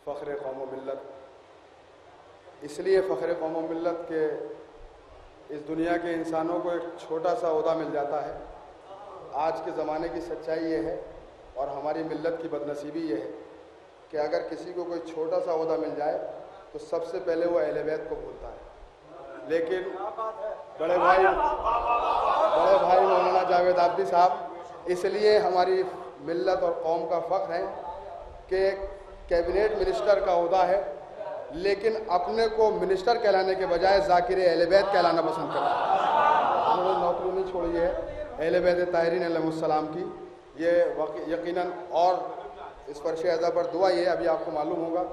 फ़ख्र कौम व मिल्लत, इसलिए फ़ख्र कौम व मिल्लत के इस दुनिया के इंसानों को एक छोटा सा ओहदा मिल जाता है। आज के ज़माने की सच्चाई ये है और हमारी मिल्लत की बदनसीबी ये है कि अगर किसी को कोई छोटा सा ओहदा मिल जाए तो सबसे पहले वो अहले बैत को भूलता है। लेकिन बड़े भाई मौलाना जावेद आबदी साहब इसलिए हमारी मिल्लत और कौम का फ़ख्र है कि कैबिनेट मिनिस्टर का ओहदा है, लेकिन अपने को मिनिस्टर कहलाने के बजाय ज़ाकिर अहले बैत कहलाना पसंद करता है। उन्होंने नौकरी नहीं छोड़ी है अहले बैत ताहिरीन अलैहिस्सलाम की, ये यकीनन। और इस फर्श अज़ा पर दुआ ये अभी आपको मालूम होगा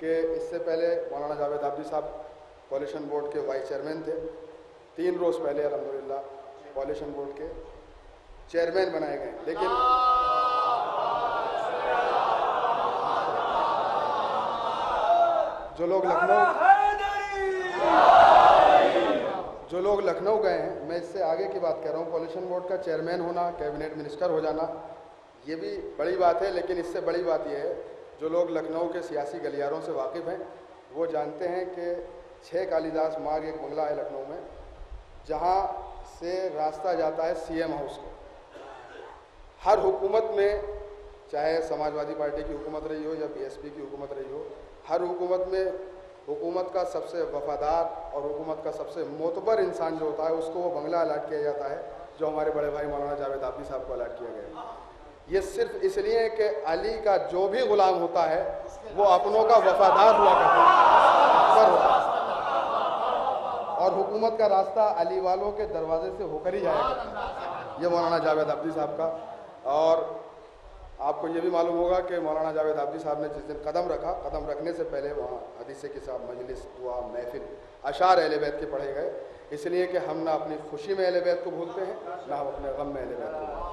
कि इससे पहले मौलाना जावेद आबदी साहब कॉलेशन बोर्ड के वाइस चेयरमैन थे। 3 रोज़ पहले अल्हम्दुलिल्लाह कॉलेशन बोर्ड के चेयरमैन बनाए गए। लेकिन जो लोग लखनऊ गए हैं, मैं इससे आगे की बात कर रहा हूँ। कॉलेशन बोर्ड का चेयरमैन होना, कैबिनेट मिनिस्टर हो जाना, ये भी बड़ी बात है, लेकिन इससे बड़ी बात यह है जो लोग लखनऊ के सियासी गलियारों से वाकिफ़ हैं वो जानते हैं कि 6 कालिदास मार्ग एक बंगला है लखनऊ में, जहाँ से रास्ता जाता है CM हाउस को। हर हुकूमत में, चाहे समाजवादी पार्टी की हुकूमत रही हो या BSP की हुकूमत रही हो, हर हुकूमत में हुकूमत का सबसे वफादार और हुकूमत का सबसे मोतबर इंसान जो होता है उसको वो बंगला अलाट किया जाता है, जो हमारे बड़े भाई मौलाना जावेद आबदी साहब को अलाट किया गया है। ये सिर्फ इसलिए कि अली का जो भी गुलाम होता है वो अपनों का वफादार हुआ करता है और हुकूमत का रास्ता अली वालों के दरवाजे से होकर ही जाया करता है। ये मौलाना जावेद आबदी साहब का। और आपको ये भी मालूम होगा कि मौलाना जावेद आबदी साहब ने जिस दिन कदम रखा, कदम रखने से पहले वहाँ हदीस के साथ मजलिस, दुआ, महफिल, अशार अहले बैत के पढ़े गए, इसलिए कि हम ना अपनी खुशी में अहले बैत को भूलते हैं ना हम अपने गम में अहले बैत को भूलते हैं।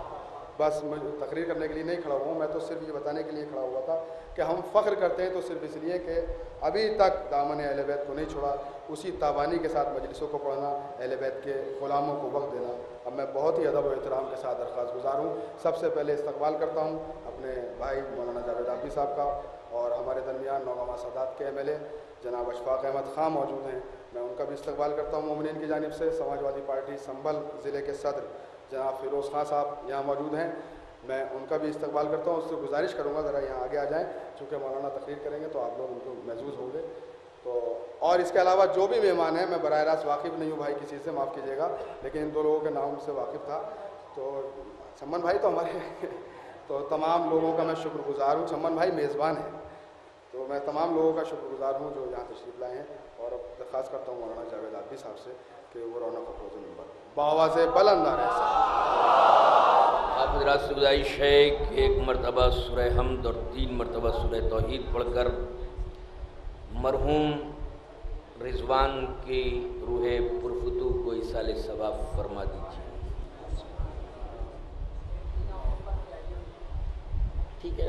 बस मैं तकरीर करने के लिए नहीं खड़ा हुआ हूँ, मैं तो सिर्फ ये बताने के लिए खड़ा हुआ था कि हम फ़ख्र करते हैं तो सिर्फ इसलिए कि अभी तक दामन अहले बैत को नहीं छोड़ा, उसी ताबानी के साथ मजलिसों को पढ़ना, अहले बैत के ग़ुलामों को वक्त देना। अब मैं बहुत ही अदब और एहतराम के साथ दरख्वास्त गुजार हूँ। सबसे पहले इस्तकबाल करता हूँ अपने भाई मौलाना जावेद आबदी साहब का, और हमारे दरमियान नौगामा सादात के MLA जनाब अशफाक अहमद खां मौजूद हैं, मैं उनका भी इस्तकबाल करता हूँ मोमिनीन की जानिब से। समाजवादी पार्टी संभल ज़िले के सदर जनाब फ़िरोज़ खां साहब यहाँ मौजूद हैं, मैं उनका भी इस्तकबाल करता हूँ। उससे गुजारिश करूँगा ज़रा यहाँ आगे आ जाएँ, चूँकि मौलाना तकरीर करेंगे तो आप लोग उनको महसूस होंगे। तो और इसके अलावा जो भी मेहमान हैं, मैं बराह रास्त वाकिफ़ नहीं हूँ भाई किसी से, माफ़ कीजिएगा, लेकिन इन 2 लोगों के नाम से वाकिफ़ था। तो चमन भाई तो हमारे तो तमाम लोगों का मैं शुक्रगुजार हूँ। चमन भाई मेज़बान हैं, तो मैं तमाम लोगों का शुक्रगुजार हूँ जो यहाँ तशरीफ़ लाए हैं। और अब दरख्वास्त करता हूँ मौलाना जावेद आबदी साहब से कि वो रौनक अफरोज़ नंबर बावा से बुलंद आ आप हज़रात से गुजारिश है कि 1 मरतबा सूरह हमद और 3 मरतबा सूरह तौहीद पढ़कर मरहूम रिजवान की रूह पुरफुतू को इसाले सवाब फरमा दीजिए। ठीक है।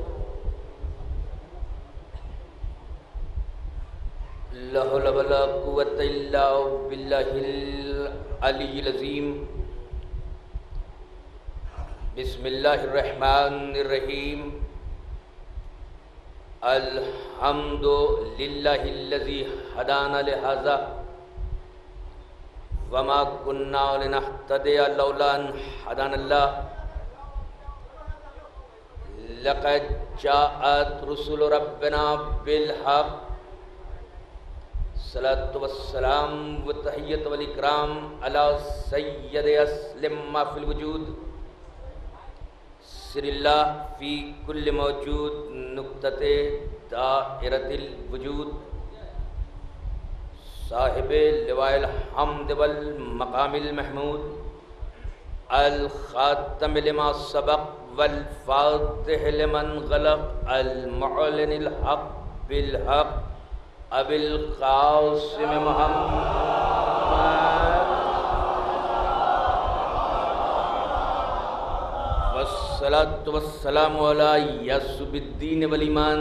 ला हौला वला कुव्वता इल्ला बिल्लाहिल अलीय्यिल अज़ीम। बिस्मिल्लाहिर्रहमानिर्रहीम। अल्हम्दुलिल्लाहिल्लज़ी हदाना लिहाज़ा वमा कुन्ना लिनहतदिया लौला अन हदानल्लाह। लक़द जाअत रुसुलु रब्बिना बिल हक़। सलातु वस्सलाम व तहियत वल इकराम अला सय्यद अस्लिम मा फिल वजूद। सिरिल्लाह फ़ी कुल्ल मौजूद नुक़्तते दाइरतिल वजूद। साहिबे लिवाइल हम्द वल मक़ामिल महमूद। अल ख़ातम लिमा सबक़ वल फ़ातिह लिमन ग़लक़। अल मुअलिनिल हक़ बिल हक़ अबिल क़ासिम मुहम्मद। वस्सलातु वस्सलामु अला यासुबिद्दीन वल ईमान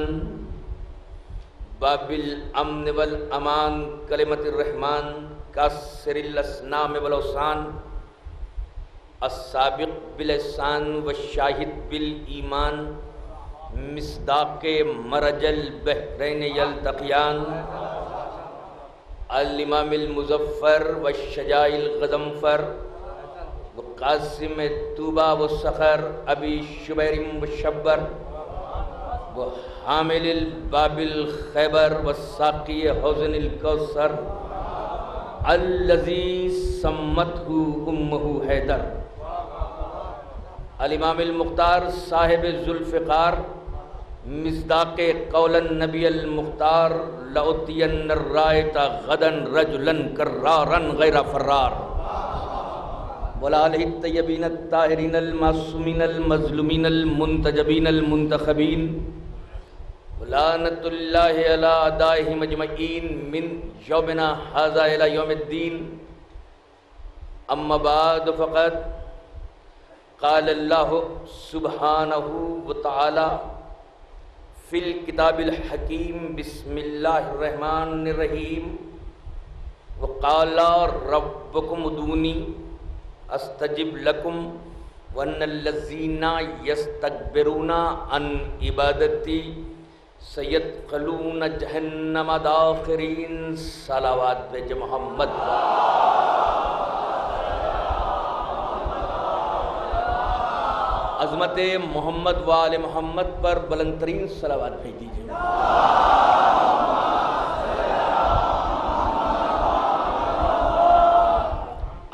बाबिल अम्न वल अमान कलिमतिर रहमान कासिरिल अस्नाम वल औसान अस्साबिक़ बिल ihसान व शाहिद बिल ईमान मिस्दाक़े मरजल बहरैन यल्तक़ियान अल इमामिल मुज़फ़्फ़र व शजाइल गज़नफ़र व क़ासिम तूबा व सख़र अबी शुबैरिम व शब्बर व हामिलिल बाबिल खैबर व साक़ी हौज़निल कौसर अल्लज़ी सम्मतहु उम्मुहु हैदर अल इमामिल मुख्तार साहिब ज़ुल्फ़िकार मिस्दाक़े कौलन नबी अल मुख्तार लउतियन रायता गदन रजुलन कर्रारन गैरा फर्रार वला अलैहि तय्यबीन अत्ताहिरीन अल मासूमीन अल मज़लूमीन अल मुंतजबीन अल मुंतखबीन लानतुल्लाहि अला अदाइहिम अजमईन मिन यौमिना हाज़ा इला यौमिद्दीन अम्मा बाद फ़क़द क़ाल अल्लाहु सुब्हानहु व तआला फ़िल किताबिल हकीम बिस्मिल्लाहिर रहमानिर रहीम व क़ाला रब्बुकुम उदूनी अस्तजिब लकुम वन्नल्लज़ीना यस्तकबिरूना अन इबादती सयदख़लून जहन्नम दाखिरीन। सलावत पे मोहम्मद। अज़मत मोहम्मद वाले मोहम्मद पर बुलंदतरीन सलावत भेज दीजिए।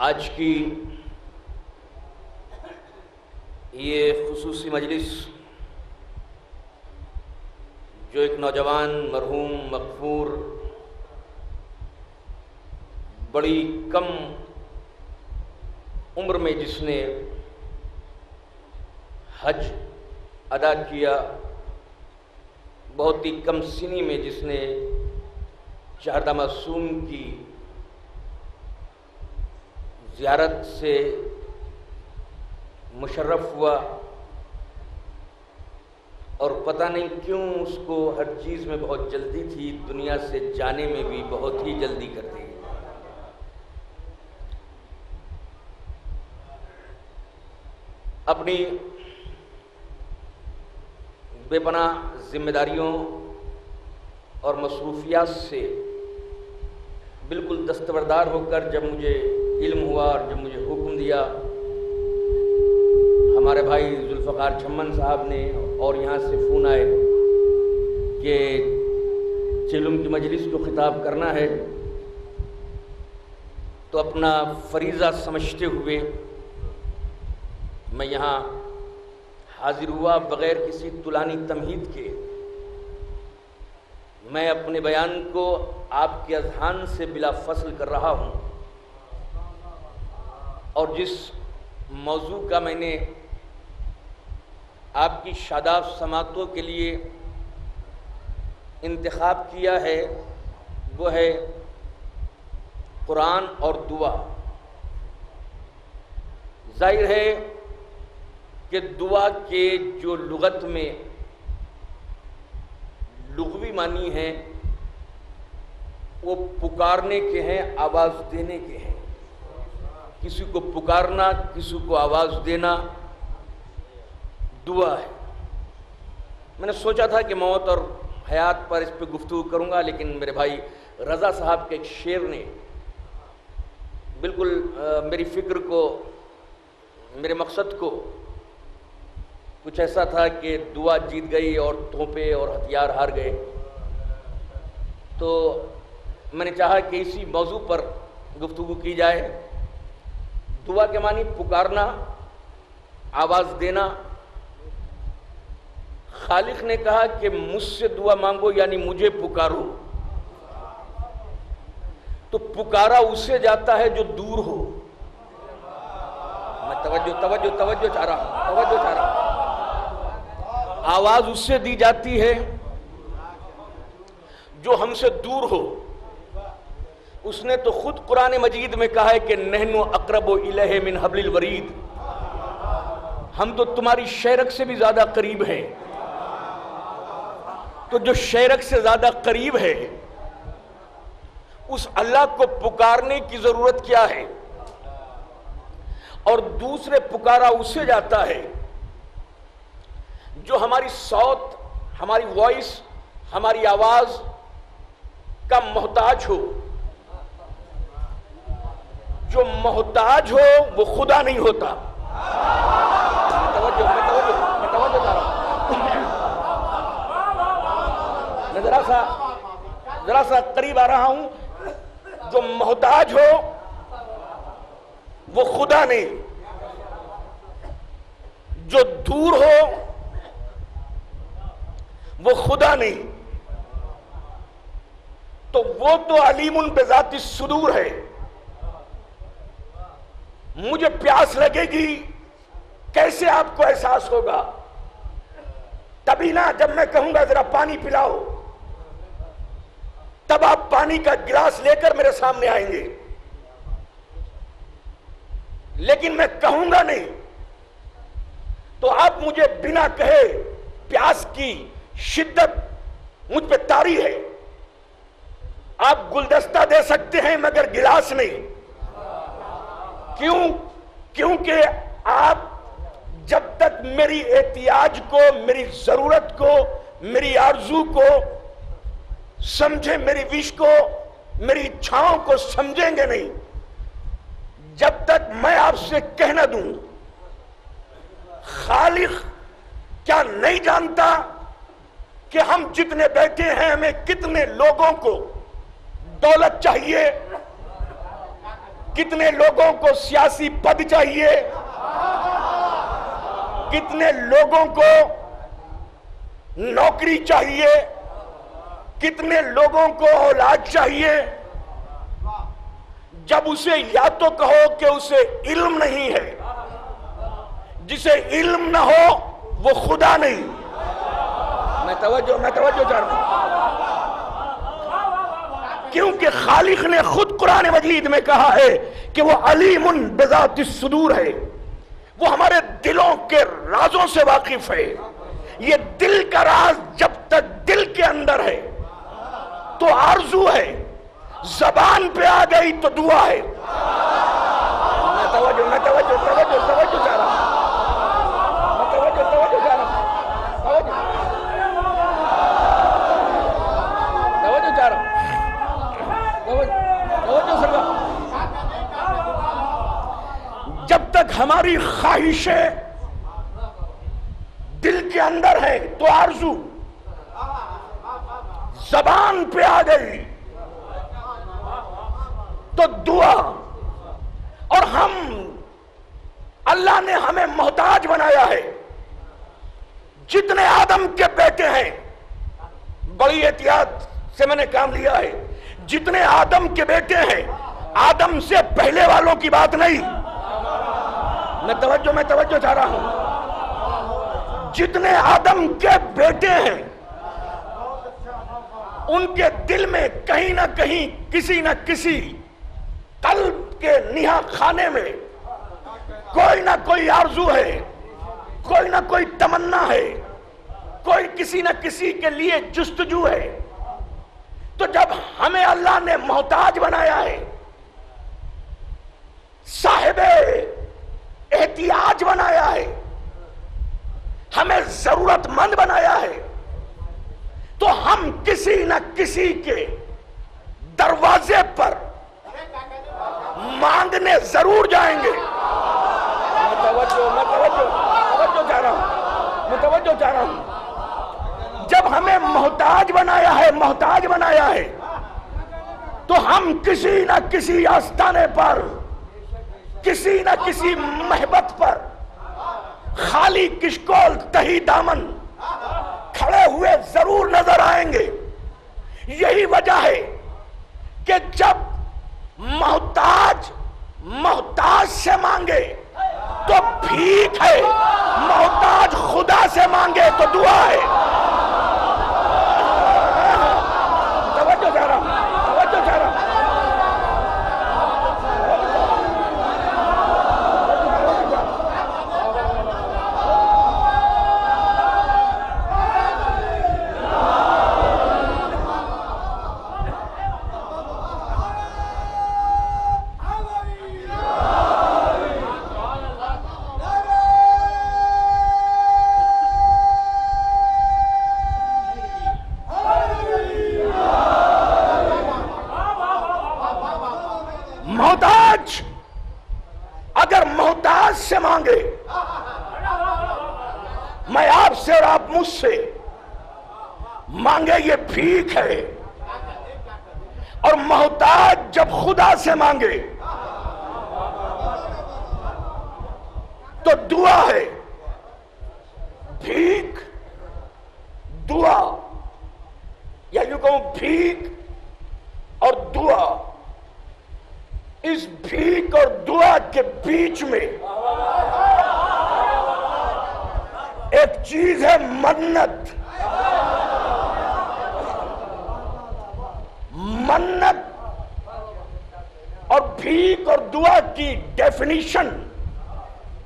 आज की ये खुसूसी मजलिस जो एक नौजवान मरहूम मग़फ़ूर बड़ी कम उम्र में जिसने हज अदा किया, बहुत ही कम सिनी में जिसने शहदा मासूम की ज़ियारत से मुशर्रफ हुआ और पता नहीं क्यों उसको हर चीज़ में बहुत जल्दी थी, दुनिया से जाने में भी बहुत ही जल्दी करती है। अपनी बेपनाह जिम्मेदारियों और मसरूफियात से बिल्कुल दस्तबरदार होकर जब मुझे इल्म हुआ और जब मुझे हुक्म दिया हमारे भाई जुल्फ़कार छम्मन साहब ने और यहाँ से फ़ोन आए कि चिलुम की मजलिस को ख़िताब करना है, तो अपना फरीज़ा समझते हुए मैं यहाँ हाजिर हुआ। बग़ैर किसी तुलानी तमहीद के मैं अपने बयान को आपके अज़हान से बिला फ़स्ल कर रहा हूँ और जिस मौजू का मैंने आपकी शादाब समातों के लिए इंतखाब किया है वो है कुरान और दुआ। जाहिर है कि दुआ के जो लुगत में लुग़वी मानी हैं वो पुकारने के हैं, आवाज़ देने के हैं। किसी को पुकारना, किसी को आवाज़ देना दुआ है। मैंने सोचा था कि मौत और हयात पर इस पर गुफ्तगू करूँगा, लेकिन मेरे भाई रज़ा साहब के एक शेर ने बिल्कुल मेरी फ़िक्र को, मेरे मकसद को, कुछ ऐसा था कि दुआ जीत गई और तोपें और हथियार हार गए। तो मैंने चाहा कि इसी मौजू पर गुफ्तगू की जाए। दुआ के मानी पुकारना, आवाज़ देना। खालिक ने कहा कि मुझसे दुआ मांगो यानी मुझे पुकारो, तो पुकारा उससे जाता है जो दूर हो। मैं तवज्जो चाह रहा हूं। आवाज उससे दी जाती है जो हमसे दूर हो। उसने तो खुद कुरान मजीद में कहा है कि नहनु अक़रबु इलैहि मिन हब्लिल वरीद, हम तो तुम्हारी शेरक से भी ज्यादा करीब हैं। तो जो शेरक से ज्यादा करीब है उस अल्लाह को पुकारने की जरूरत क्या है? और दूसरे पुकारा उससे जाता है जो हमारी सौत हमारी वॉइस, हमारी आवाज का मोहताज हो। जो मोहताज हो वो खुदा नहीं होता। मैं तवज्जो कर रहा हूं। मैं जरा सा करीब आ रहा हूं। जो मोहताज हो वो खुदा नहीं, जो दूर हो वो खुदा नहीं। तो वो तो अलीमुन बिज़ाति सुदूर है। मुझे प्यास लगेगी, कैसे आपको एहसास होगा? तभी ना जब मैं कहूंगा जरा पानी पिलाओ, तब आप पानी का गिलास लेकर मेरे सामने आएंगे। लेकिन मैं कहूंगा नहीं तो आप मुझे बिना कहे प्यास की शिद्दत मुझ पे तारी है। आप गुलदस्ता दे सकते हैं मगर गिलास नहीं। क्यों? क्योंकि आप जब तक मेरी एहतियाज को, मेरी जरूरत को, मेरी आरजू को समझे, मेरी विश को, मेरी इच्छाओं को समझेंगे नहीं, जब तक मैं आपसे कह न दूं खालिक क्या नहीं जानता कि हम जितने बैठे हैं हमें कितने लोगों को दौलत चाहिए, कितने लोगों को सियासी पद चाहिए, कितने लोगों को नौकरी चाहिए, कितने लोगों को औलाद चाहिए। जब उसे या तो कहो कि उसे इल्म नहीं है, जिसे इल्म ना हो वो खुदा नहीं। मैं तवज्जो चाह रहा हूं, क्योंकि खालिक ने खुद कुरान मजीद में कहा है कि वो अलीमुन बिज़ाति सुदूर है। वो हमारे दिलों के राजों से वाकिफ है। ये दिल का राज जब तक दिल के अंदर है तो आरजू है, जबान पे आ गई तो दुआ है। मैं तवज्जो चाह रहा हूं, जब तक हमारी ख्वाहिशें दिल के अंदर है तो आरजू, जबान पे आ गई तो दुआ। और हम, अल्लाह ने हमें मोहताज बनाया है। जितने आदम के बेटे हैं, बड़ी एहतियात से मैंने काम लिया है, जितने आदम के बेटे हैं, आदम से पहले वालों की बात नहीं। मैं तवज्जो चाह रहा हूं। जितने आदम के बेटे हैं उनके दिल में कहीं ना कहीं, किसी ना किसी कल्ब के निहा खाने में कोई ना कोई आरजू है, कोई ना कोई तमन्ना है, कोई किसी ना किसी के लिए जुस्तजू है। तो जब हमें अल्लाह ने मोहताज बनाया है, साहिबे एहतियाज बनाया है, हमें जरूरतमंद बनाया है, तो हम किसी न किसी के दरवाजे पर मांगने जरूर जाएंगे। मैं तवज्जो चाह रहा हूं। जब हमें मोहताज बनाया है तो हम किसी न किसी आस्थाने पर, किसी न किसी महबत पर खाली किशकोल तही दामन खड़े हुए जरूर नजर आएंगे। यही वजह है कि जब मोहताज से मांगे तो भीख है, मोहताज खुदा से मांगे तो दुआ है। तवज्जो चाह रहा हूं। मांगे ये भीख है, और मोहताज जब खुदा से मांगे तो दुआ है। भीख दुआ, या यूं कहूं भीख और दुआ, इस भीख और दुआ के बीच में एक चीज है मन्नत। मन्नत और भीख और दुआ की डेफिनेशन,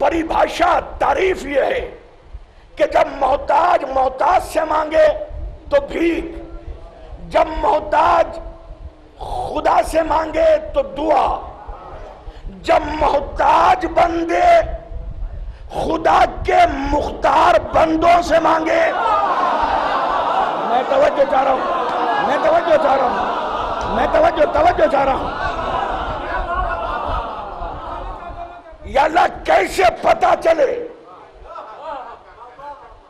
परिभाषा, तारीफ यह है कि जब मोहताज से मांगे तो भीख, जब मोहताज खुदा से मांगे तो दुआ, जब मोहताज बंदे खुदा के मुख्तार बंदों से मांगे। मैं तवज्जो चाह रहा हूं, मैं तवज्जो चाह रहा हूं, मैं तवज्जो चाह रहा हूं। या अल्लाह कैसे पता चले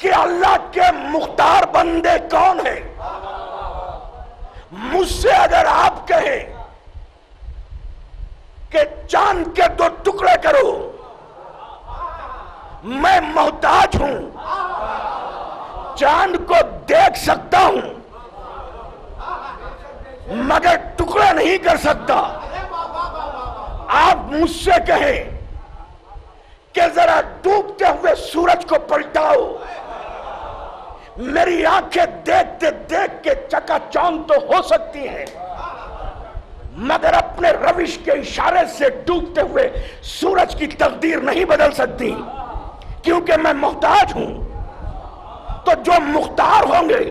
कि अल्लाह के मुख्तार बंदे कौन हैं? मुझसे अगर आप कहें कि चांद के 2 टुकड़े करो, मैं मोहताज हूं, चांद को देख सकता हूं मगर टुकड़ा नहीं कर सकता। आप मुझसे कहें कि जरा डूबते हुए सूरज को पलटाओ, मेरी आंखें देखते देख के चकाचौंध तो हो सकती हैं मगर अपने रविश के इशारे से डूबते हुए सूरज की तकदीर नहीं बदल सकती, क्योंकि मैं मोहताज हूं। तो जो मुख्तार होंगे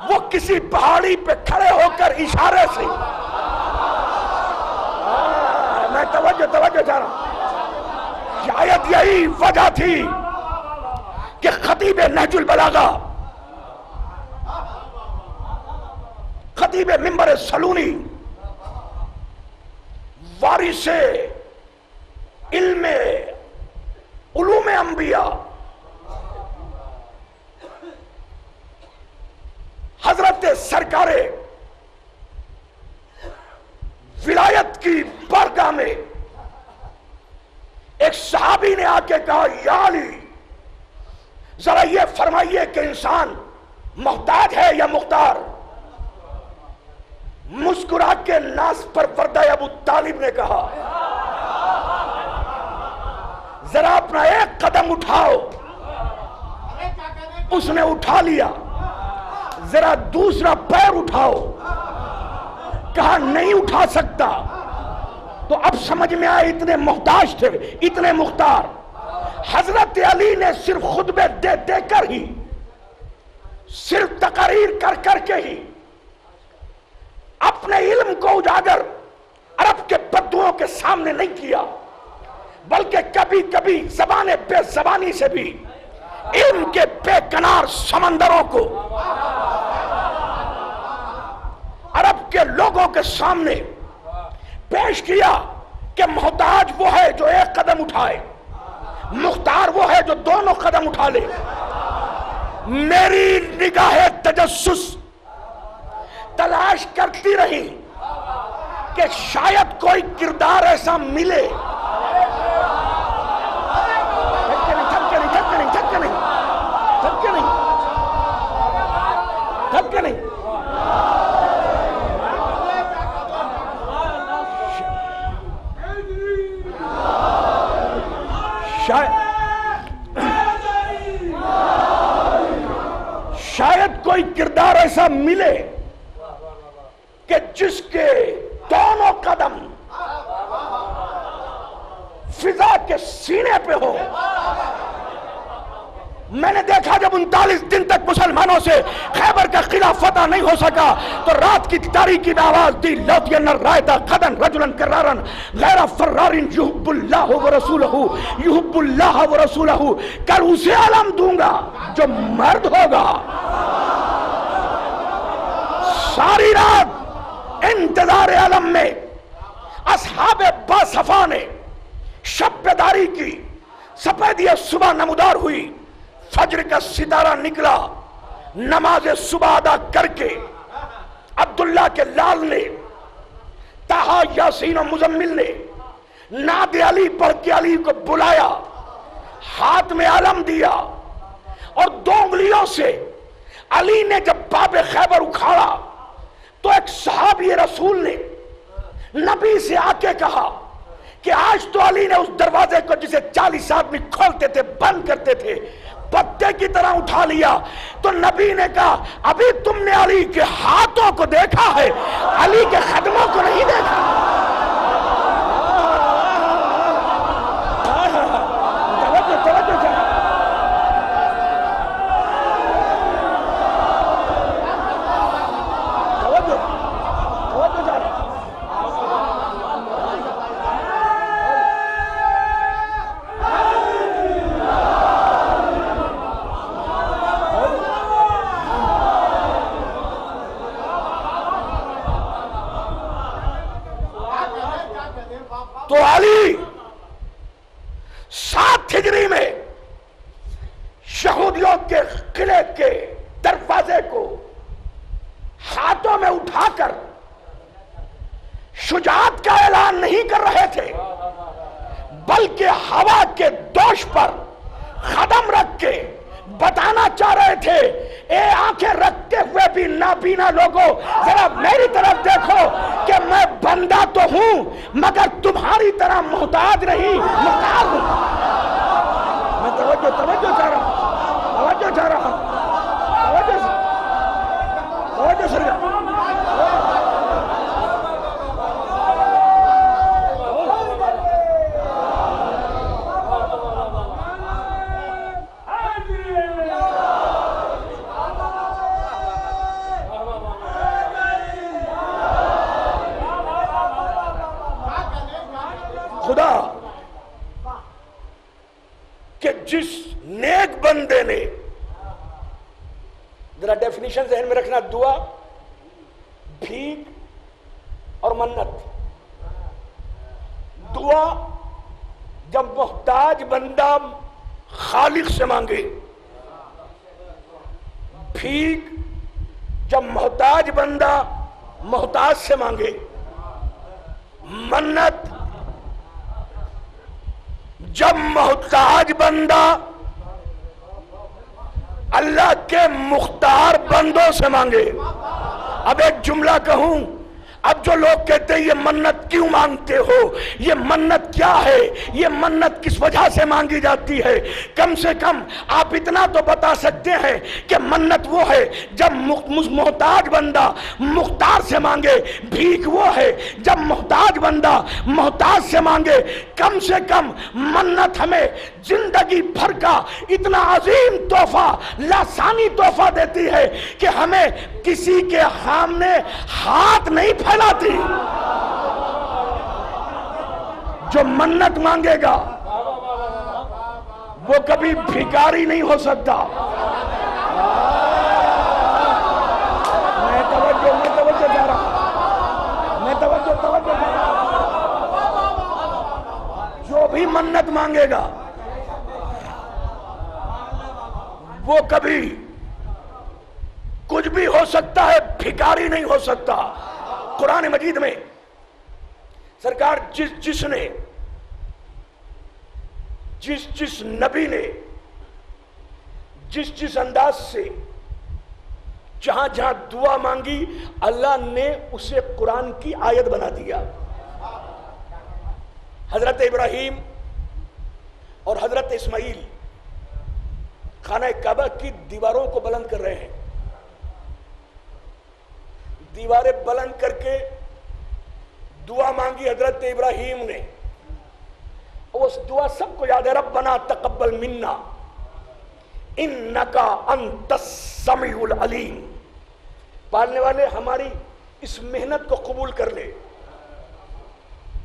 वो किसी पहाड़ी पे खड़े होकर इशारे से, मैं तवज्जो चाह रहा हूं। शायद यही वजह थी कि खतीब नहजुल बलागा, खतीब मिंबर सलूनी, वारिसे इल्मे उलूम अंबिया, हजरत सरकारे विलायत की बारगाह में एक सहाबी ने आके कहा, या अली जरा ये फरमाइए कि इंसान मोहताज है या मुख्तार? मुस्कुरा के नास पर पर्दा अबू तालिब ने कहा, जरा अपना एक कदम उठाओ। उसने उठा लिया। जरा दूसरा पैर उठाओ, कहा नहीं उठा सकता। तो अब समझ में आया इतने मोहताज थे, इतने मुख्तार। हजरत अली ने सिर्फ खुतबे दे देकर ही, सिर्फ तकरीर कर करके ही अपने इल्म को उजागर अरब के बद्दुओं के सामने नहीं किया, बल्कि कभी कभी ज़बाने बेज़बानी से भी इल्म के बेकनार समंदरों को अरब के लोगों के सामने पेश किया कि मोहताज वो है जो एक कदम उठाए, मुख्तार वो है जो दोनों कदम उठा ले। मेरी निगाहे तजस्सुस तलाश करती रही कि शायद कोई किरदार ऐसा मिले। थक नहीं। शायद कोई किरदार ऐसा मिले कि जिसके दोनों कदम फिजा के सीने पे हो। मैंने देखा जब 39 दिन तक मुसलमानों से खैबर का किला फतह नहीं हो सका तो रात की तारीकी में आवाज दी, लौतियन रायता खदन रजुलन करारन गैर फर्रारिन युहिब्बुल्लाह व रसूलहू युहिब्बुल्लाह व रसूलहू। कल उसे आलम दूंगा जो मर्द होगा। सारी रात इंतजार आलम में असहाबे बासफा ने शब्बेदारी की, सफेदी सुबह नमूदार हुई, फज्र का सितारा निकला, नमाज सुबह अदा करके अब्दुल्ला के लाल ने, ताहा, यासीन और मुजम्मिल ने नाद अली पढ़ के अली को बुलाया, हाथ में आलम दिया और 2 उंगलियों से अली ने जब बाब खैबर उखाड़ा तो एक सहाबी रसूल ने नबी से आके कहा कि आज तो अली ने उस दरवाजे को जिसे 40 आदमी खोलते थे, बंद करते थे, पत्ते की तरह उठा लिया। तो नबी ने कहा, अभी तुमने अली के हाथों को देखा है, अली के कदमों को नहीं देखा। तो अली 7 हिजरी में यहूदियों के किले के दरवाजे को हाथों में उठाकर शुजाअत का ऐलान नहीं कर रहे थे, बल्कि हवा के दोष पर कदम रख के बताना चाह रहे थे, ए आंखें रखते हुए भी नाबीना लोगों, जरा मेरी तरफ देखो कि मैं बंदा तो हूं मगर तुम्हारी तरह मोहताज नहीं, मुख्तार हूं। मैं तवज्जो चाह रहा हूं, तवज्जो चाह रहा हूं, तवज्जो सर। खुदा कि जिस नेक बंदे ने, जरा डेफिनेशन ज़हन में रखना, दुआ, भीख और मन्नत। दुआ जब मोहताज बंदा खालिक से मांगे, भीख जब मोहताज बंदा मोहताज से मांगे, मन्नत जब मोहताज बंदा अल्लाह के मुख्तार बंदों से मांगे। अब एक जुमला कहूं, अब जो लोग कहते हैं ये मन्नत क्यों मांगते हो, ये मन्नत क्या है, ये मन्नत किस वजह से मांगी जाती है, कम से कम आप इतना तो बता सकते हैं कि मन्नत वो है जब मोहताज बंदा मुख्तार से मांगे, भीख वो है जब मोहताज बंदा मोहताज से मांगे। कम से कम मन्नत हमें जिंदगी भर का इतना अजीम तोहफा, लासानी तोहफा देती है कि हमें किसी के सामने हाथ नहीं फैलाती। जो मन्नत मांगेगा वो कभी भिखारी नहीं हो सकता। मैं तवज्जो जा रहा हूं, मैं तवज्जो जा रहा हूं। जो भी मन्नत मांगेगा वो कभी कुछ भी हो सकता है, भिखारी नहीं हो सकता। कुरान मजीद में सरकार जिस नबी ने जिस अंदाज से जहां जहां दुआ मांगी, अल्लाह ने उसे कुरान की आयत बना दिया। हजरत इब्राहिम और हजरत इस्माइल खाना काबा की दीवारों को बुलंद कर रहे हैं। दीवारें बुलंद करके दुआ मांगी हजरत इब्राहिम ने। उस दुआ सबको याद है, रब्बना तकब्बल मिन्ना इन्नका अंतस समीउल अलीम। पालने वाले हमारी इस मेहनत को कबूल कर ले,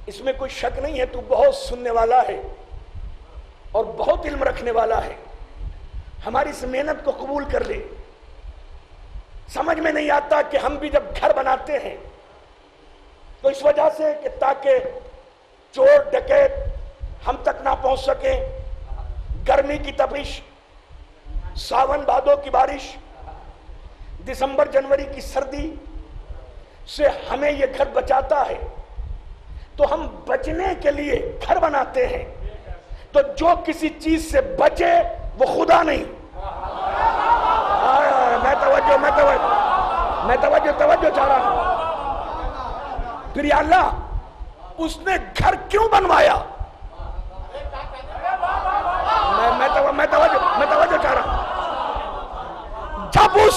इसमें कोई शक नहीं है, तू बहुत सुनने वाला है और बहुत इल्म रखने वाला है। हमारी इस मेहनत को कबूल कर ले। समझ में नहीं आता कि हम भी जब घर बनाते हैं तो इस वजह से कि ताकि चोर डकैत हम तक ना पहुंच सके, गर्मी की तपिश, सावन भादों की बारिश, दिसंबर जनवरी की सर्दी से हमें यह घर बचाता है, तो हम बचने के लिए घर बनाते हैं। तो जो किसी चीज से बचे वो खुदा नहीं। मैं तवज्जो चाह रहा हूं। फिर या अल्लाह उसने घर क्यों बनवाया? मैं तवज्जो चाह रहा हूं। जब उस,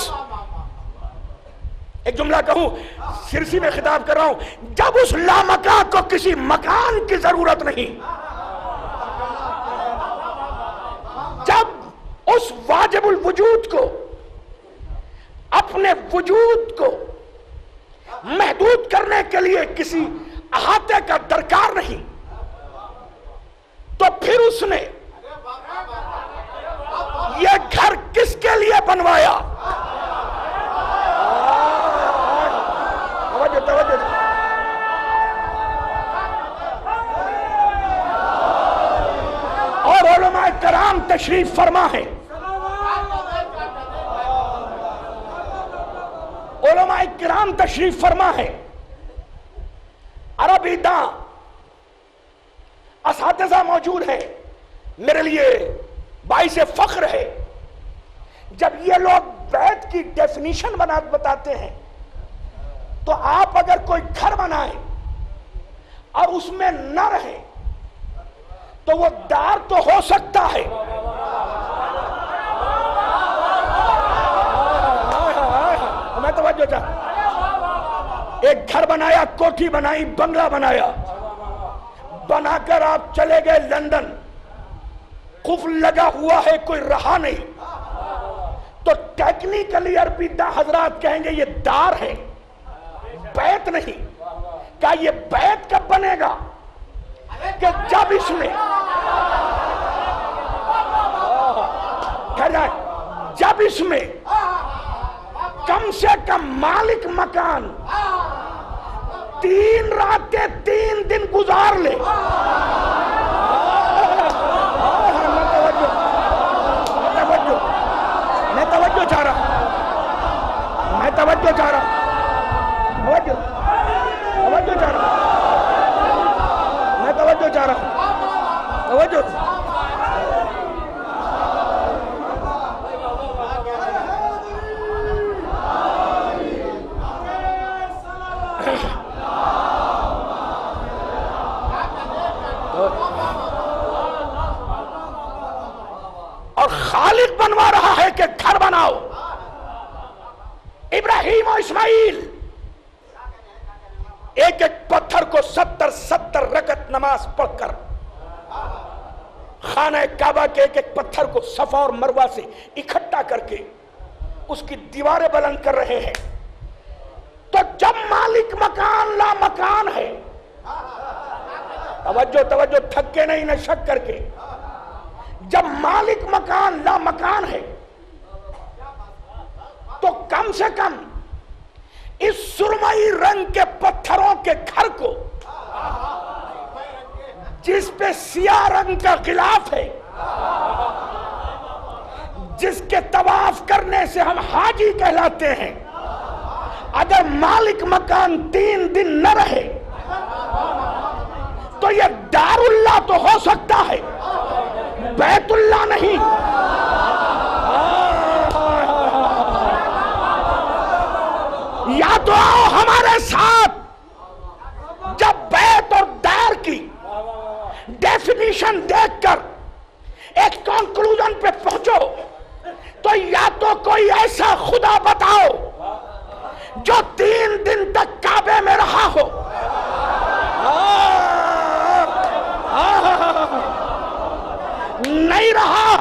एक जुमला कहूं, सिरसी में खिताब कर रहा हूं, जब उस लामकान को किसी मकान की जरूरत नहीं, जब उस वाजिबुल वजूद को, अपने वजूद को महदूद करने के लिए किसी अहाते का दरकार नहीं, तो फिर उसने ये घर किसके लिए बनवाया? तवज्जो। और उलमाए कराम तशरीफ फरमा है, उलमाए किराम तशरीफ फरमा है, अरबी दां असातिज़ा मौजूद है। मेरे लिए बाइस फख्र है जब ये लोग बैत की डेफिनेशन बताते हैं। तो आप अगर कोई घर बनाए और उसमें न रहे तो वो दार तो हो सकता है, मैं तवज्जो चाह, एक घर बनाया, कोठी बनाई, बंगला बनाया, बनाकर आप चले गए लंदन, कुफ्र लगा हुआ है, कोई रहा नहीं, तो टेक्निकली अरबी हजरात कहेंगे ये दार है, बैत नहीं। क्या ये बैत कब बनेगा? कि जब इसमें जब इसमें कम से कम मालिक मकान 3 रातें 3 दिन गुजार ले। मैं तवज्जो चाह रहा हूं, मैं तवज्जो चाह रहा हूं, तवज्जो चाह रहा हूं, मैं तवज्जो चाह रहा हूं, तवज्जो। और खालिद बनवा रहा है कि घर बनाओ। इब्राहिम और इस्माइल एक एक पत्थर को 70 रकत नमाज पढ़कर खाना काबा के एक एक पत्थर को सफा और मरवा से इकट्ठा करके उसकी दीवारें बुलंद कर रहे हैं। तो जब मालिक मकान ला मकान है, तवज्जो थक के नहीं न शक करके, जब मालिक मकान ला मकान है तो कम से कम इस सुरमई रंग के पत्थरों के घर को, जिस पे सियाह रंग का गिलाफ है, जिसके तवाफ करने से हम हाजी कहलाते हैं, अगर मालिक मकान 3 दिन न रहे तो यह दारुल्लाह तो हो सकता है, बैतुल्लाह नहीं। या तो आओ हमारे साथ, जब बैत और दार की डेफिनेशन देखकर एक कंक्लूजन पे पहुंचो, तो या तो कोई ऐसा खुदा बताओ जो 3 दिन तक काबे में रहा हो, नहीं रहा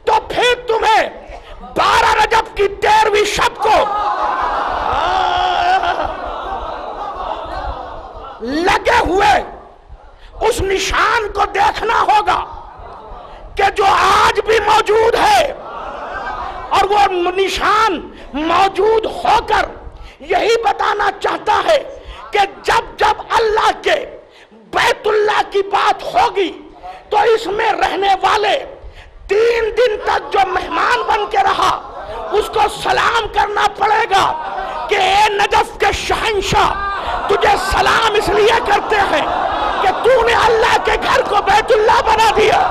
तो फिर तुम्हें 12 रजब की 13वीं शब को लगे हुए उस निशान को देखना होगा कि जो आज भी मौजूद है, और वो निशान मौजूद होकर यही बताना चाहता है कि जब जब अल्लाह के बैतुल्लाह की बात होगी तो इसमें रहने वाले 3 दिन तक जो मेहमान बन के रहा उसको सलाम करना पड़ेगा कि ए नजफ के शहंशाह, तुझे सलाम इसलिए करते हैं कि तूने अल्लाह के घर को बैतुल्लाह बना दिया।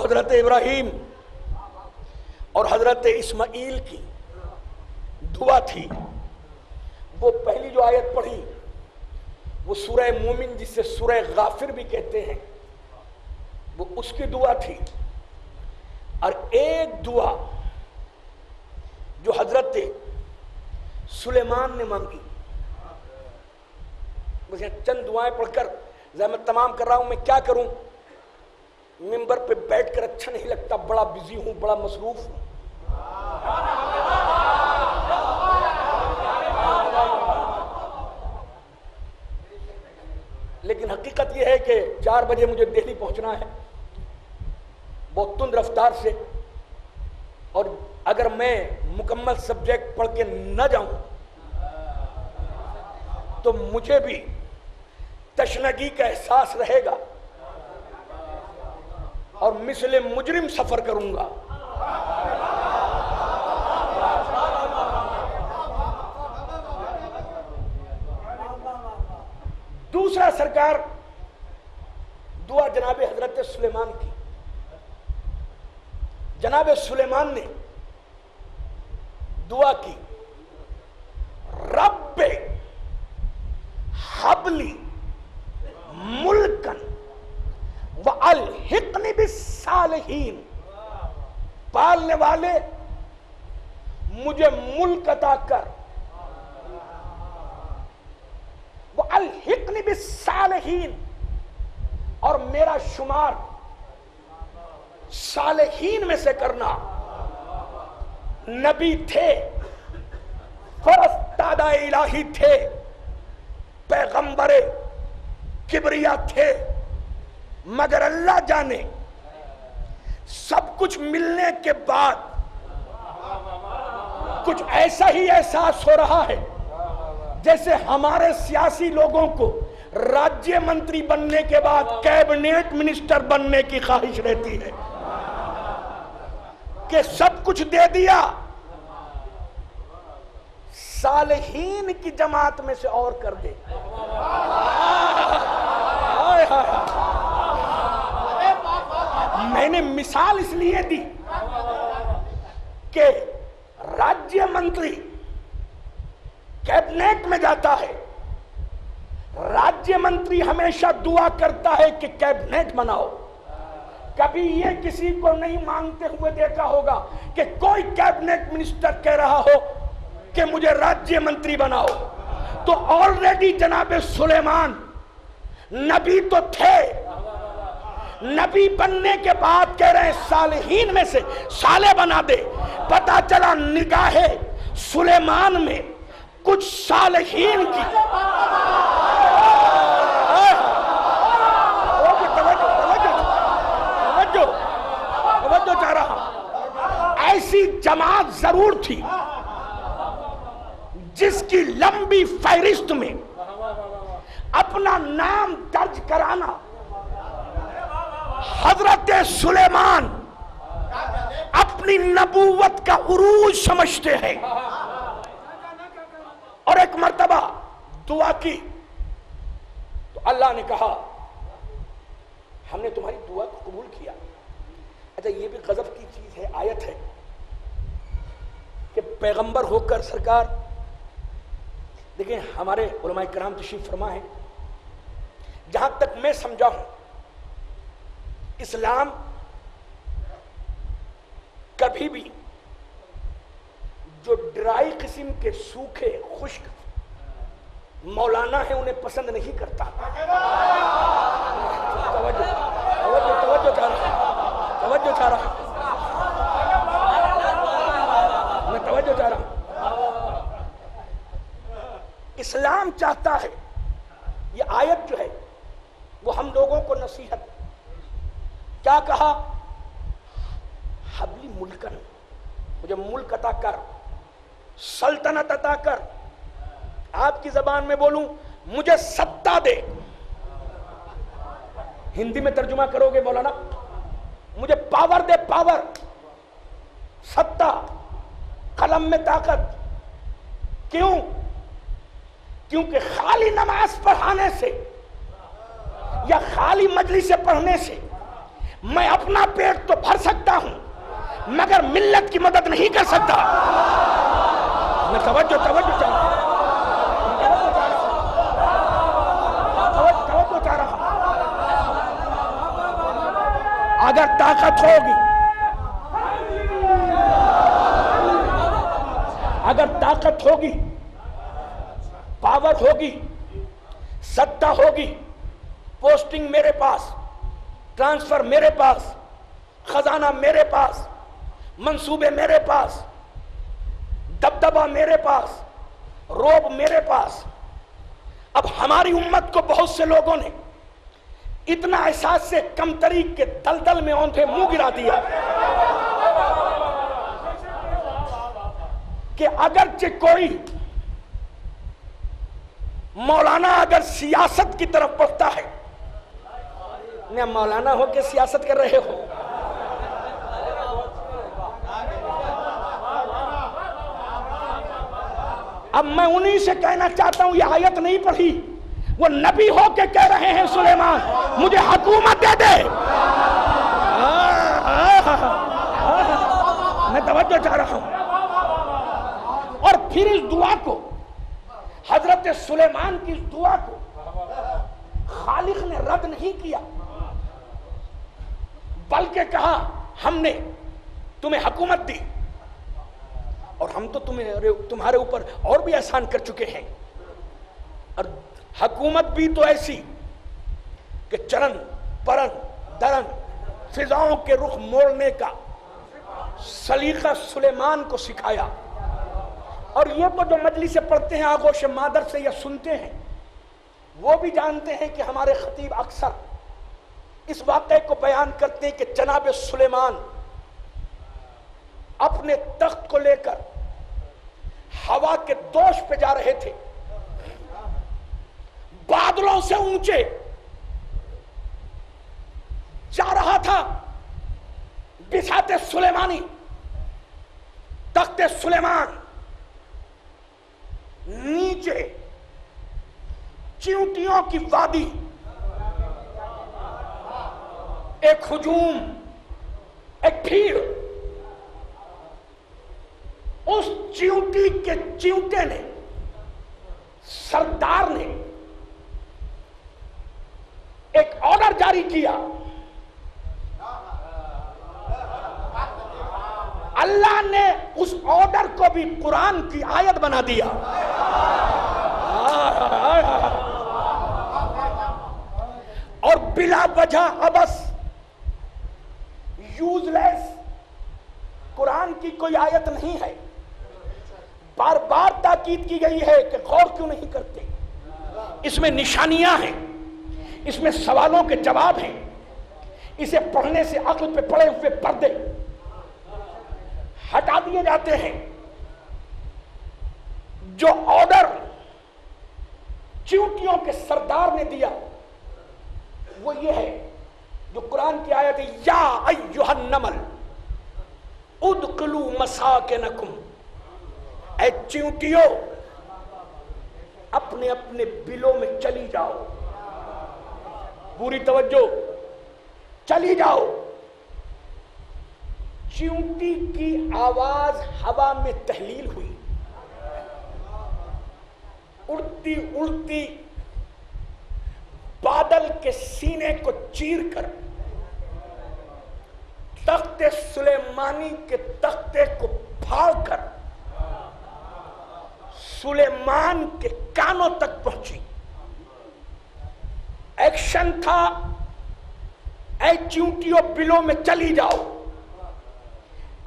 हजरत इब्राहिम और हजरत इस्माइल की दुआ थी। वो पहली जो आयत पढ़ी वो सूरह मोमिन, जिसे सूरह गाफिर भी कहते हैं, वो उसकी दुआ थी। और एक दुआ जो हजरत सुलेमान ने मांगी, मुझे चंद दुआएं पढ़कर जरा मैं तमाम कर रहा हूं। मैं क्या करूं, मिंबर पे बैठकर अच्छा नहीं लगता, बड़ा बिजी हूं, बड़ा मसरूफ हूं। लेकिन हकीकत यह है कि 4 बजे मुझे दिल्ली पहुंचना है बहुत तुंद रफ्तार से, और अगर मैं मुकम्मल सब्जेक्ट पढ़ के न जाऊं तो मुझे भी तशनगी का एहसास रहेगा और मिसले मुजरिम सफर करूंगा। दूसरा सरकार दुआ जनाब हजरत सुलेमान की। जनाब सुलेमान ने दुआ की, रब्बे हबली मुल्कन व अलहिकनी बिस्सालिहीन, पालने वाले मुझे मुल्क अता कर, व अलहिकनी बिस्सालिहीन, और मेरा शुमार सालेहीन में से करना। नबी थे, फरस्तादा इलाही थे, पैगंबरे किबरिया थे, मगर अल्लाह जाने सब कुछ मिलने के बाद कुछ ऐसा ही एहसास हो रहा है जैसे हमारे सियासी लोगों को राज्य मंत्री बनने के बाद कैबिनेट मिनिस्टर बनने की ख्वाहिश रहती है कि सब कुछ दे दिया, सालेहीन की जमात में से और कर दे। मैंने मिसाल इसलिए दी कि राज्य मंत्री कैबिनेट में जाता है, राज्य मंत्री हमेशा दुआ करता है कि कैबिनेट बनाओ। कभी ये किसी को नहीं मांगते हुए देखा होगा कि कोई कैबिनेट मिनिस्टर कह रहा हो कि मुझे राज्य मंत्री बनाओ। तो ऑलरेडी जनाब सुलेमान नबी तो थे, नबी बनने के बाद कह रहे हैं सालेहीन में से साले बना दे। पता चला निगाहे सुलेमान में कुछ सालेहीन की। तवज्जो चाह रहा हूं, ऐसी जमात जरूर थी जिसकी लंबी फहरिस्त में अपना नाम दर्ज कराना हजरत सुलेमान अपनी नबूवत का उरूज समझते हैं। और एक मर्तबा दुआ की तो अल्लाह ने कहा हमने तुम्हारी दुआ को कबूल किया। अच्छा, ये भी गजब की चीज है, आयत है कि पैगंबर होकर सरकार, देखिए हमारे उलमाए किराम तशरीफ फरमा है, जहां तक मैं समझा हूं इस्लाम कभी भी जो ड्राई किस्म के सूखे खुश्क मौलाना है उन्हें पसंद नहीं करता। तवज्जो तवज्जो चाह रहा हूं, मैं तवज्जो चाह रहा हूं। इस्लाम चाहता है, ये आयत जो है वो हम लोगों को नसीहत, क्या कहा? हबली मुल्कन, मुझे मुल्क अता कर, सल्तनत अता कर। आपकी जबान में बोलूं, मुझे सत्ता दे। हिंदी में तर्जुमा करोगे मौलाना? मुझे पावर दे, पावर, सत्ता, कलम में ताकत। क्यों? क्योंकि खाली नमाज पढ़ाने से या खाली मजलिस से पढ़ने से मैं अपना पेट तो भर सकता हूं, मगर मिल्लत की मदद नहीं कर सकता। मैं तवज्जो चाह रहा हूं। अगर ताकत होगी, अगर ताकत होगी, पावर होगी, सत्ता होगी, पोस्टिंग मेरे पास, ट्रांसफर मेरे पास, खजाना मेरे पास, मंसूबे मेरे पास, दबदबा मेरे पास, रोब मेरे पास। अब हमारी उम्मत को बहुत से लोगों ने इतना एहसास से कमतरी के दलदल में औंधे मुंह गिरा दिया कि अगरचे कोई मौलाना अगर सियासत की तरफ बढ़ता है, न मौलाना हो के सियासत कर रहे हो, अब मैं उन्हीं से कहना चाहता हूं, ये आयत नहीं पढ़ी, वो नबी हो के कह रहे हैं सुलेमान मुझे हुकूमत दे दे। मैं तवज्जो चाह रहा हूं। और फिर इस दुआ को, हजरत सुलेमान की इस दुआ को खालिक ने रद्द नहीं किया, बल्कि कहा हमने तुम्हें हुकूमत दी और हम तो तुम्हारे ऊपर और भी एहसान कर चुके हैं। और हुकूमत भी तो ऐसी कि चरण परन दरन फिजाओं के रुख मोड़ने का सलीका सुलेमान को सिखाया। और ये तो जो मजलिस से पढ़ते हैं आगोश मादर से या सुनते हैं, वो भी जानते हैं कि हमारे खतीब अक्सर इस वाक़े को बयान करते हैं कि जनाब सुलेमान अपने तख्त को लेकर हवा के दोष पे जा रहे थे, बादलों से ऊंचे जा रहा था बिसाते सुलेमानी, तख्ते सुलेमान, नीचे चींटियों की वादी, एक हुजूम, एक भीड़, उस चींटी के चींटे ने, सरदार ने एक ऑर्डर जारी किया। अल्लाह ने उस ऑर्डर को भी कुरान की आयत बना दिया। और बिला वजह अबस यूजलेस कुरान की कोई आयत नहीं है। बार बार ताकीद की गई है कि गौर क्यों नहीं करते, इसमें निशानियां हैं, इसमें सवालों के जवाब हैं। इसे पढ़ने से अक्ल पे पड़े हुए पर्दे हटा दिए जाते हैं। जो ऑर्डर चींटियों के सरदार ने दिया वो ये है जो कुरान की आयत है, या अय्युहन नमल उदखुलू मसाकिनकुम, ऐ चींटियों अपने अपने बिलों में चली जाओ, पूरी तवज्जो, चली जाओ। चींटी की आवाज हवा में तहलील हुई, उड़ती उड़ती बादल के सीने को चीरकर तख्ते सुलेमानी के तख्ते को फाड़कर सुलेमान के कानों तक पहुंची। एक्शन था, ऐ चींटियों बिलों में चली जाओ।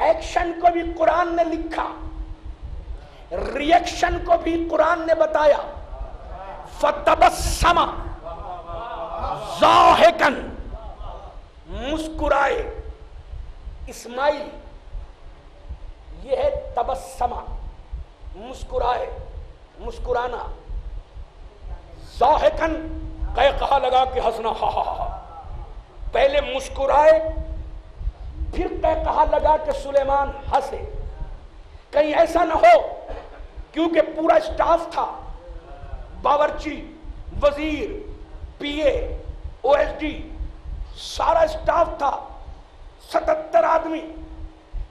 एक्शन को भी कुरान ने लिखा, रिएक्शन को भी कुरान ने बताया। फतबस्समा ज़ाहिकन, मुस्कुराए, इस्माइल, यह है तबस्समा, मुस्कुराए, मुस्कुराना। ज़ाहिकन, कहा लगा कि हंसना, हा हा हा। पहले मुस्कुराए, फिर कहा लगा कि सुलेमान हंसे। कहीं ऐसा ना हो, क्योंकि पूरा स्टाफ था, बावर्ची, वजीर, पीए, ओएसडी, सारा स्टाफ था, 77 आदमी।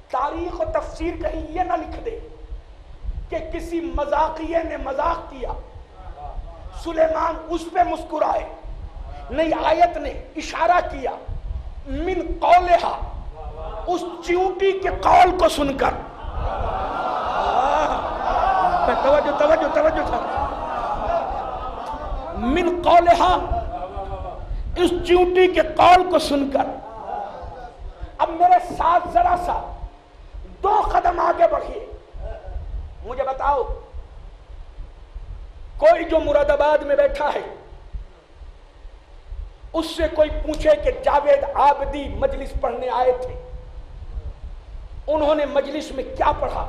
तारीख और तफसीर कहीं यह ना लिख दे कि किसी मजाकिये ने मजाक किया, सुलेमान उस पे मुस्कुराए। नहीं, आयत ने इशारा किया, मिन कौलेहा, उस च्यूटी के कौल को सुनकर। तवज्जो तवज्जो तवज्जो था। मिन कौलेहा, इस च्यूटी के कौल को सुनकर। अब मेरे साथ जरा सा 2 कदम आगे बढ़िए। मुझे बताओ, कोई जो मुरादाबाद में बैठा है, उससे कोई पूछे कि जावेद आबदी मजलिस पढ़ने आए थे, उन्होंने मजलिस में क्या पढ़ा,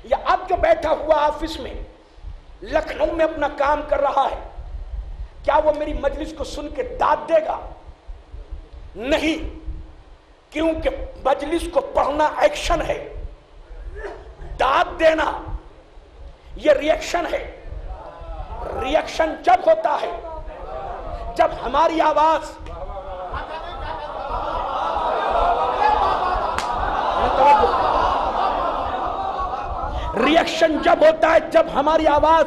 या अब जो बैठा हुआ ऑफिस में लखनऊ में अपना काम कर रहा है, क्या वो मेरी मजलिस को सुन के दाद देगा? नहीं, क्योंकि मजलिस को पढ़ना एक्शन है, दाद देना ये रिएक्शन है। रिएक्शन जब होता है जब हमारी आवाज, रिएक्शन जब होता है जब हमारी आवाज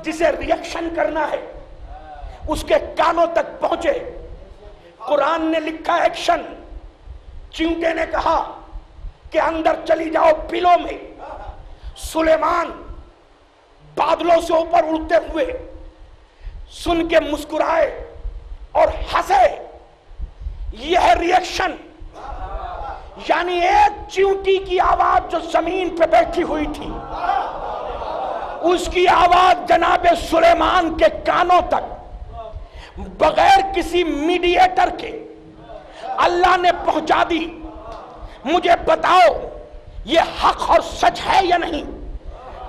जिसे रिएक्शन करना है उसके कानों तक पहुंचे। कुरान ने लिखा एक्शन। चींटे ने कहा कि अंदर चली जाओ बिलों में। सुलेमान बादलों से ऊपर उड़ते हुए सुन के मुस्कुराए और हंसे। यह रिएक्शन, यानी एक चींटी की आवाज जो जमीन पे बैठी हुई थी, उसकी आवाज जनाबे सुलेमान के कानों तक बगैर किसी मीडिएटर के अल्लाह ने पहुंचा दी। मुझे बताओ, यह हक और सच है या नहीं?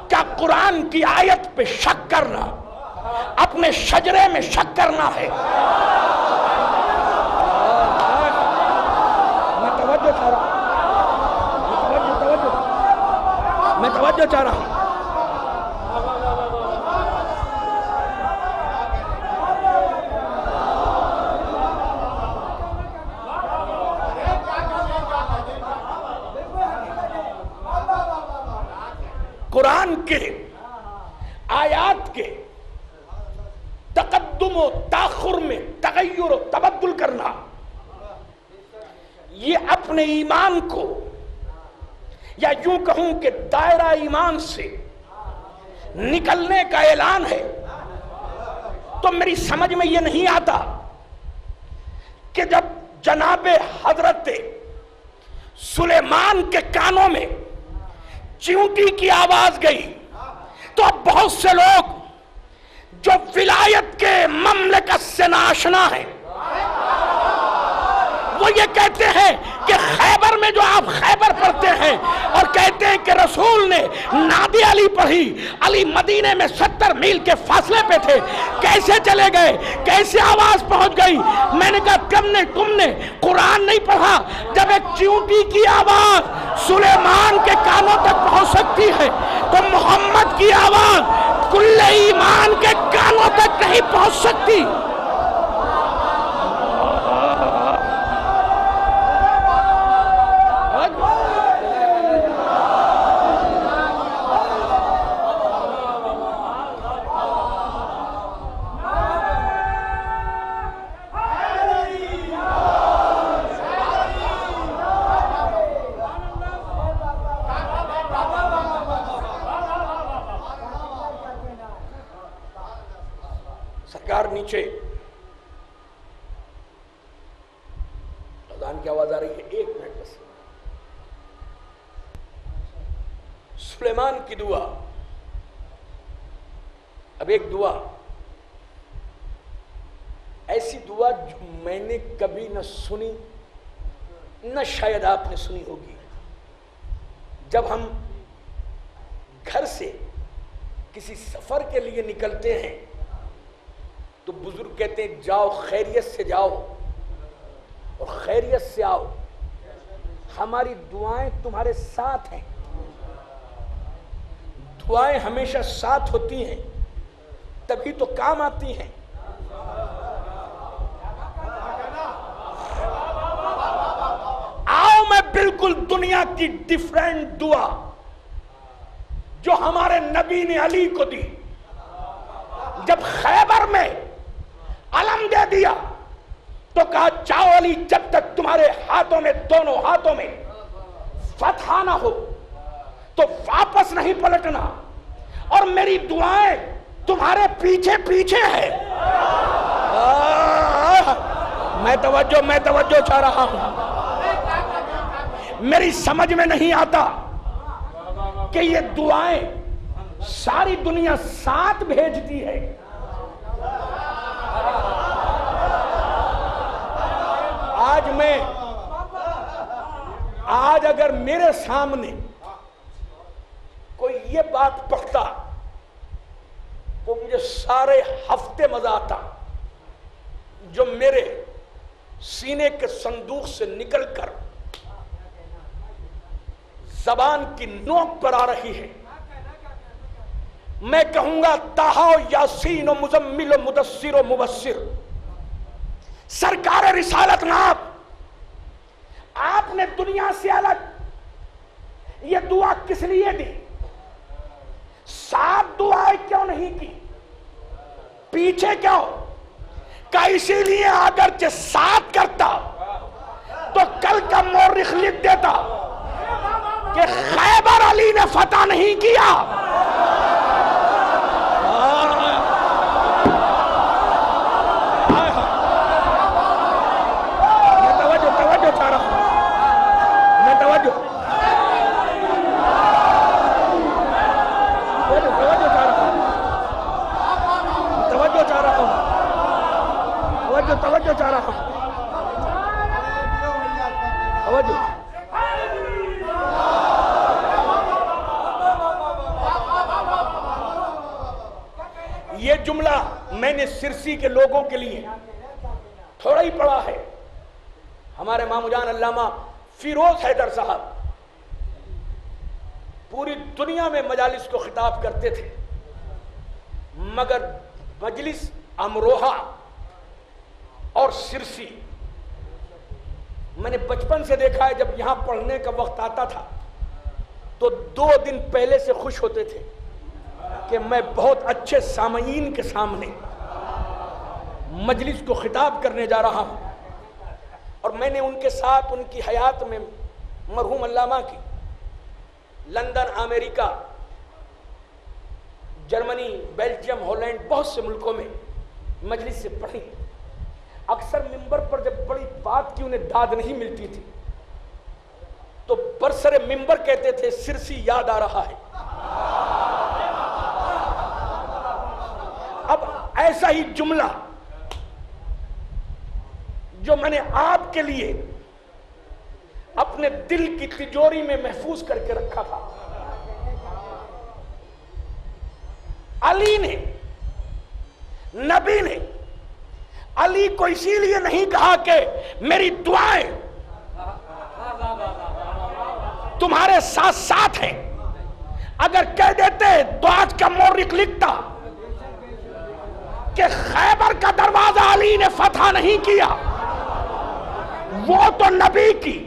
क्या कुरान की आयत पे शक करना अपने शजरे में शक करना है? मैं तवज्जो चाह रहा हूं, मैं तवज्जो चाह रहा हूं। कुरान के आयात के तकद्दुम और ताखुर में तगय्युर और तबद्दुल करना, ये अपने ईमान को, या यूं कहूं कि दायरा ईमान से निकलने का ऐलान है। तो मेरी समझ में ये नहीं आता कि जब जनाबे हजरत सुलेमान के कानों में चींटी की आवाज गई, तो अब बहुत से लोग जो विलायत के ममलकत से नाशना है, वो ये कहते हैं कि खैबर में जो आप खैबर पढ़ते हैं और कहते हैं कि रसूल ने नादी अली पढ़ी, अली मदीने में 70 मील के फासले पे थे, कैसे चले गए, कैसे आवाज पहुंच गई? मैंने कहा तुमने कुरान नहीं पढ़ा। जब एक चींटी की आवाज सुलेमान के कानों तक पहुंच सकती है, तो मोहम्मद की आवाज कुल्ले ईमान के कानों तक नहीं पहुंच सकती। सरकार नीचे अजान की आवाज आ रही है, 1 मिनट बस। सुलेमान की दुआ। अब एक दुआ, ऐसी दुआ जो मैंने कभी न सुनी, न शायद आपने सुनी होगी। जब हम घर से किसी सफर के लिए निकलते हैं तो बुजुर्ग कहते हैं जाओ खैरियत से जाओ और खैरियत से आओ, हमारी दुआएं तुम्हारे साथ हैं। दुआएं हमेशा साथ होती हैं तभी तो काम आती हैं। आओ मैं बिल्कुल दुनिया की डिफरेंट दुआ जो हमारे नबी ने अली को दी। जब खैबर में अलम दे दिया तो कहा जाओ अली, जब तक तुम्हारे हाथों में, दोनों हाथों में फतह ना हो तो वापस नहीं पलटना, और मेरी दुआएं तुम्हारे पीछे पीछे है। मैं तवज्जो चाह रहा हूं। मेरी समझ में नहीं आता कि ये दुआएं सारी दुनिया साथ भेजती है। आज अगर मेरे सामने कोई ये बात पढ़ता तो मुझे सारे हफ्ते मजा आता जो मेरे सीने के संदूक से निकलकर जबान की नोक पर आ रही है। मैं कहूंगा ताहा यासीन मुजम्मिल मुदस्सिर मुबस्सिर। सरकार रिसालत नाब, आपने दुनिया से अलग ये दुआ किस लिए दी? 7 दुआएं क्यों नहीं की? पीछे क्यों? का इसीलिए अगर 7 करता तो कल का मौरिख लिख देता कि खैबर अली ने फतह नहीं किया। मैं तवज्जो चाह रहा हूं, मैं तवज्जो चाह रहा हूं, तवज्जो चाह रहा हूं। ये जुमला मैंने सिरसी के लोगों के लिए थोड़ा ही पढ़ा है। हमारे मामूजान अल्लामा फिरोज हैदर साहब पूरी दुनिया में मजालिस को खिताब करते थे, मगर मजलिस अमरोहा और सिरसी मैंने बचपन से देखा है। जब यहां पढ़ने का वक्त आता था तो 2 दिन पहले से खुश होते थे कि मैं बहुत अच्छे सामईन के सामने मजलिस को खिताब करने जा रहा हूं। और मैंने उनके साथ उनकी हयात में मरहूम अल्लामा की London, America, Germany, Belgium, Holland, बहुत से मुल्कों में मजलिस से पढ़ी। अक्सर मिंबर पर जब बड़ी बात की उन्हें दाद नहीं मिलती थी तो बरसरे मिंबर कहते थे सिरसी याद आ रहा है। अब ऐसा ही जुमला जो मैंने आपके लिए अपने दिल की तिजोरी में महफूज करके रखा था, अली ने, नबी ने अली को इसीलिए नहीं कहा कि मेरी दुआएं तुम्हारे साथ साथ हैं। अगर कह देते तो आज का मौरिख लिखता कि खैबर का दरवाजा अली ने फतह नहीं किया। वो तो नबी की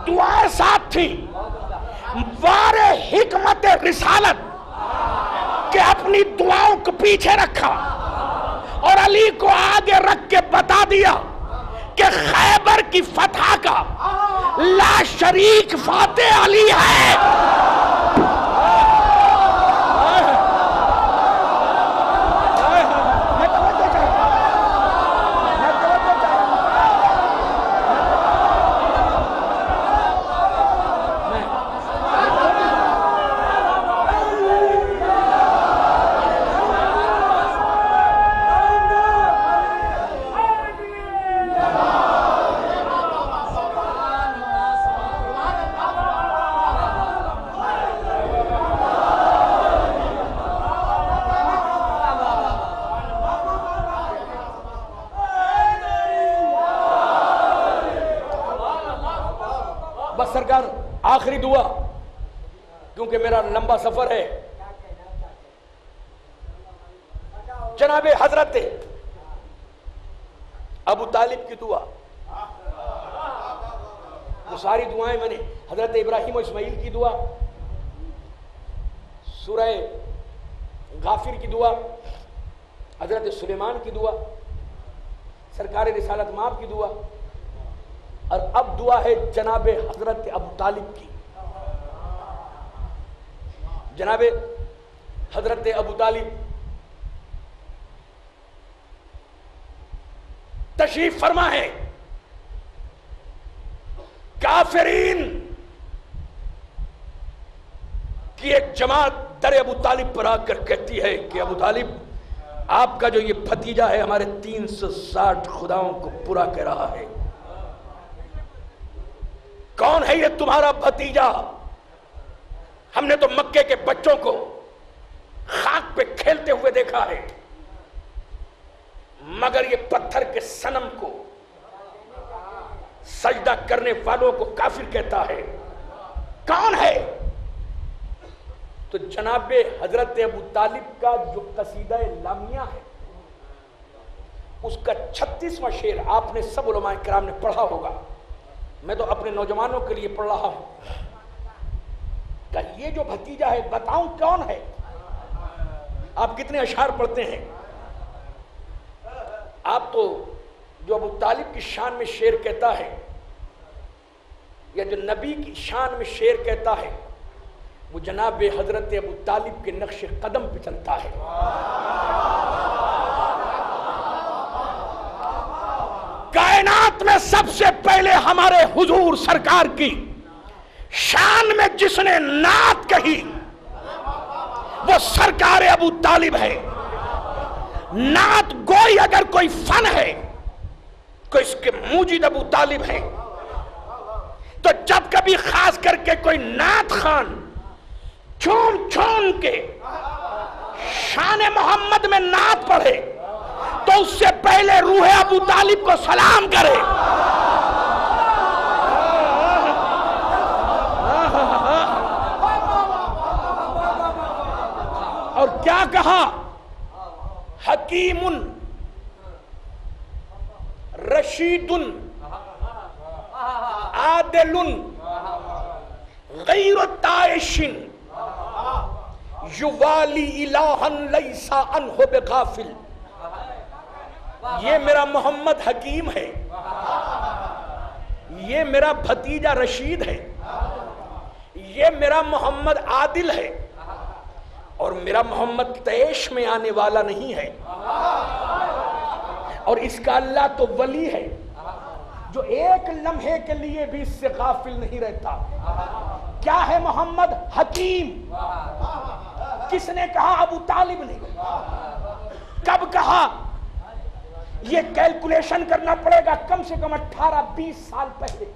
दुआएं साथ थी। वारे हिकमत रिसालत के अपनी दुआओं को पीछे रखा और अली को आगे रख के बता दिया कि खैबर की फतह का ला शरीक फाते अली है। दुआ, क्योंकि मेरा लंबा सफर है। जनाबे हजरत अबू तालिब की दुआ, वो सारी दुआएं मैंने, हजरत इब्राहिम और इस्माइल की दुआ, सूरह गाफिर की दुआ, हजरत सुलेमान की दुआ, सरकार रिसालत माब की दुआ, और अब दुआ है जनाबे हजरत अबू तालिब की। जनाबे हजरत अबू तालिब तशरीफ फरमा है। काफिरीन की एक जमात दर अबू तालिब पर आकर कहती है कि अबू तालिब, आपका जो ये भतीजा है हमारे 360 खुदाओं को पूरा कर रहा है। कौन है ये तुम्हारा भतीजा? हमने तो मक्के के बच्चों को खाक पे खेलते हुए देखा है, मगर ये पत्थर के सनम को सजदा करने वालों को काफिर कहता है। कौन है? तो जनाबे हजरत अबू तालिब का जो कसीदा लामिया है, उसका 36वां शेर आपने सब उलमाए किराम ने पढ़ा होगा, मैं तो अपने नौजवानों के लिए पढ़ रहा हूं। कि ये जो भतीजा है बताऊं कौन है? आप कितने अशार पढ़ते हैं? आप तो जो अबू तालिब की शान में शेर कहता है, या जो नबी की शान में शेर कहता है, वो जनाब हजरत अबू तालिब के नक्शे कदम पे चलता है। कायनात में सबसे पहले हमारे हुजूर सरकार की शान में जिसने नात कही वो सरकार अबू तालिब है। नात गोई अगर कोई फन है तो इसके मूजिद अबू तालिब है। तो जब कभी खास करके कोई नात खान चून चून के शान मोहम्मद में नात पढ़े तो उससे पहले रूह अबू तालिब को सलाम करे। और क्या कहा? हकीमुन रशीदुन आदिलुन गैर ताइशिन युवाली इलाहन लैसा अनहु बिगाफिल। ये मेरा मोहम्मद हकीम है, ये मेरा भतीजा रशीद है, ये मेरा मोहम्मद आदिल है, और मेरा मोहम्मद तैश में आने वाला नहीं है। और इसका अल्लाह तो वली है जो एक लम्हे के लिए भी इससे गाफिल नहीं रहता। क्या है मोहम्मद? हकीम। किसने कहा? अबू तालिब ने। कब कहा? ये कैलकुलेशन करना पड़ेगा, कम से कम 18-20 साल पहले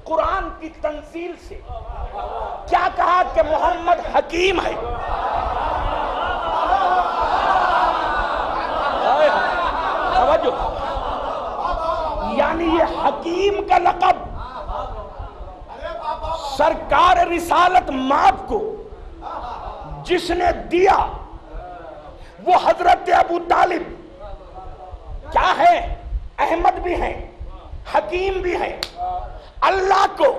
कुरान की तंजील से। क्या कहा कि मोहम्मद हकीम है? यानी ये हकीम का लक़ब सरकार रिसालत माब को जिसने दिया वो हजरत अबू तालिब क्या है? अहमद भी है, हकीम भी है। अल्लाह को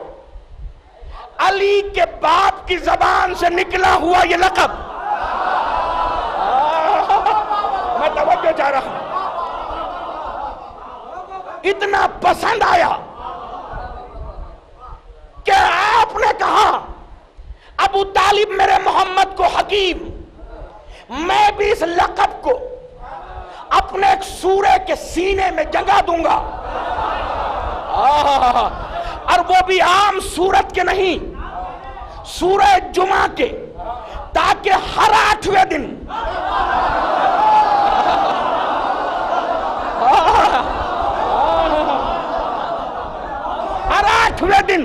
अली के बाप की जबान से निकला हुआ ये लक़ब मैं तवज्जो चाह रहा हूं, इतना पसंद आया कि आपने कहा अबू तालिब मेरे मोहम्मद को हकीम, मैं भी इस लक़ब को अपने एक सूरे के सीने में जगह दूंगा। और वो भी आम सूरत के नहीं, सूरह जुमा के, ताकि हर 8वें दिन हर 8वें दिन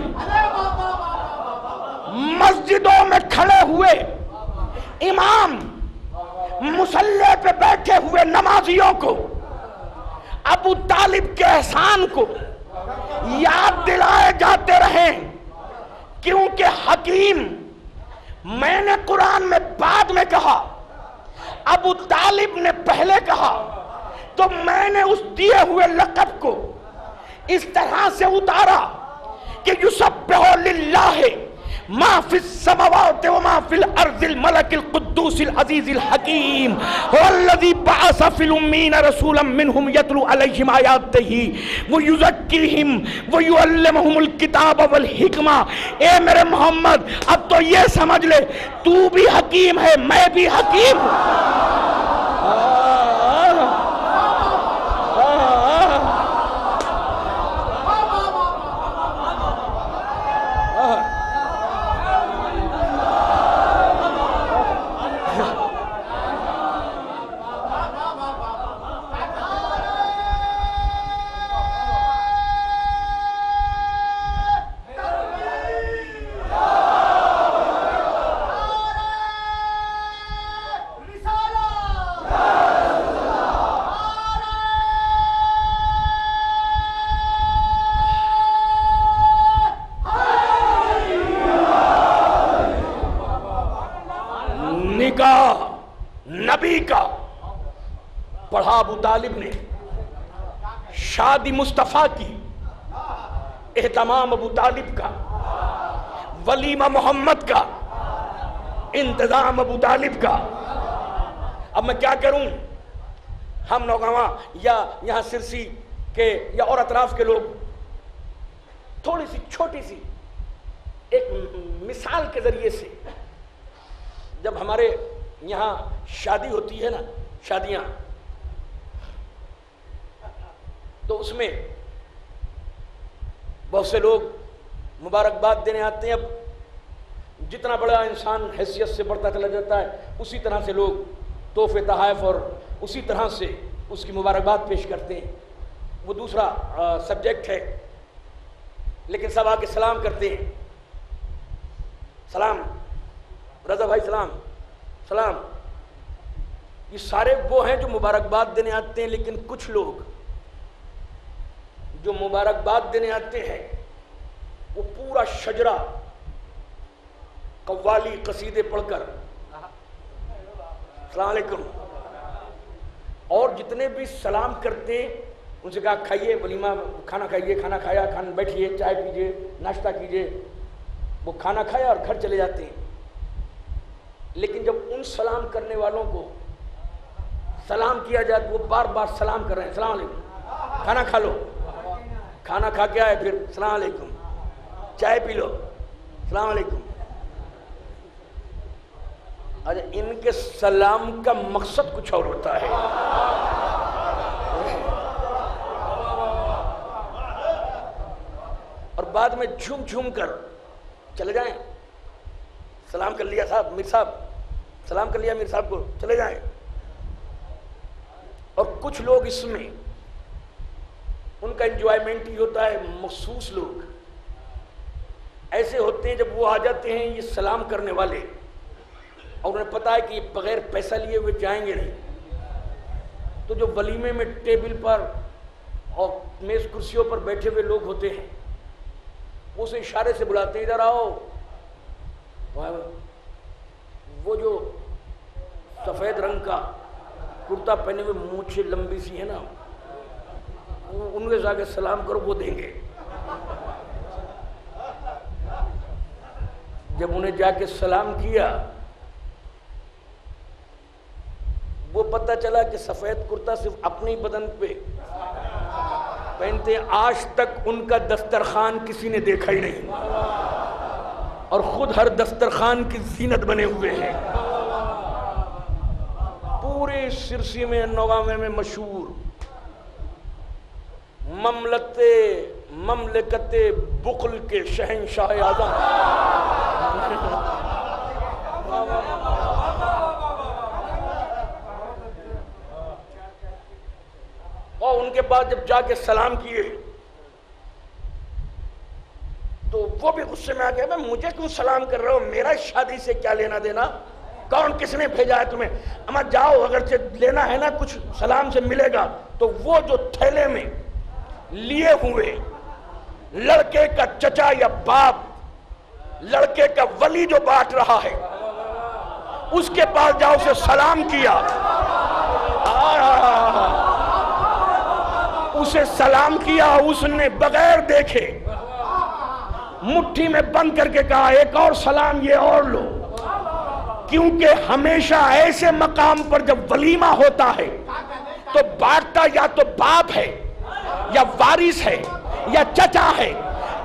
मस्जिदों में खड़े हुए इमाम मुसल्ले पे बैठे हुए नमाजियों को अबू तालिब के एहसान को याद दिलाए जाते रहे क्योंकि हकीम मैंने कुरान में बाद में कहा, अबू तालिब ने पहले कहा, तो मैंने उस दिए हुए लक़ब को इस तरह से उतारा कि युसब्बिहु लिल्लाहि मा फिस समावाति व मा फिल अर्ज़िल मलकिल कुद्दूसिल अज़ीज़िल हकीम वल्लज़ी बअसा फिल उम्मीना रसूलन मिनहुम यतलू अलैहिम आयातिही व युज़क्कीहिम व युअल्लिमुहुमुल किताब वल हिकमा। ए मेरे मोहम्मद, अब तो ये समझ ले, तू भी हकीम है, मैं भी हकीम हूं। नबी का पढ़ा अबू तालिब ने, शादी मुस्तफा की एहतमाम अबू तालिब का, वलीमा मोहम्मद का इंतजाम अबू तालिब का। अब मैं क्या करूं, हम नौगावा या यहां सिरसी के या और अतराफ के लोग थोड़ी सी छोटी सी एक मिसाल के जरिए से, जब हमारे यहां शादी होती है ना, शादियां, तो उसमें बहुत से लोग मुबारकबाद देने आते हैं। अब जितना बड़ा इंसान हैसियत से बढ़ता चला जाता है, उसी तरह से लोग तोहफे तहाइफ और उसी तरह से उसकी मुबारकबाद पेश करते हैं। वो दूसरा सब्जेक्ट है, लेकिन सब आके सलाम करते हैं। सलाम रजा भाई, सलाम सलाम। ये सारे वो हैं जो मुबारकबाद देने आते हैं, लेकिन कुछ लोग जो मुबारकबाद देने आते हैं वो पूरा शजरा कव्वाली कसीदे पढ़कर अस्सलाम वालेकुम, और जितने भी सलाम करते उनसे कहा खाइए, वलीमा खाना खाइए, खाना खाया, खाना बैठिए, चाय पीजिए, नाश्ता कीजिए। वो खाना खाया और घर चले जाते हैं। लेकिन जब उन सलाम करने वालों को सलाम किया जाए तो वो बार बार सलाम कर रहे हैं, अस्सलाम वालेकुम, खाना खा लो, खाना खा के आए फिर अस्सलाम वालेकुम, चाय पी लो, अस्सलाम वालेकुम। अच्छा, इनके सलाम का मकसद कुछ और होता है। और बाद में झूम झूम कर चले जाएं, सलाम कर लिया साहब, मीर साहब सलाम कर लिया मीर साहब को, चले जाएं। और कुछ लोग इसमें उनका एंजॉयमेंट ही होता है। मखसूस लोग ऐसे होते हैं, जब वो आ जाते हैं ये सलाम करने वाले, और उन्हें पता है कि बगैर पैसा लिए हुए जाएंगे नहीं, तो जो वलीमे में टेबल पर और मेज कुर्सियों पर बैठे हुए लोग होते हैं, वो उसे इशारे से बुलाते हैं, इधर आओ। वो जो सफेद रंग का कुर्ता पहने हुए, मूंछे लंबी सी है ना, उनके जाके सलाम करो, वो देंगे। जब उन्हें जाके सलाम किया, वो पता चला कि सफेद कुर्ता सिर्फ अपने ही बदन पे पहनते, आज तक उनका दस्तरखान किसी ने देखा ही नहीं, और खुद हर दस्तरखान की जीनत बने हुए हैं। पूरे सिरसी में, नौगावे में मशहूर ममलकते बुखल के शहंशाह आज़म। और उनके बाद जब जाके सलाम किए तो वो भी गुस्से में आ गया, मुझे क्यों सलाम कर रहे हो, मेरा शादी से क्या लेना देना, कौन किसने भेजा है तुम्हें, अमा जाओ, अगर लेना है ना कुछ सलाम से मिलेगा। तो वो जो थैले में लिए हुए लड़के का चचा या बाप लड़के का वली जो बांट रहा है उसके पास जाओ, उसे सलाम किया, उसे सलाम किया, उसने बगैर देखे मुट्ठी में बंद करके कहा एक और सलाम ये और लो। क्योंकि हमेशा ऐसे मकाम पर जब वलीमा होता है तो बांटता या तो बाप है या वारिस है या चचा है।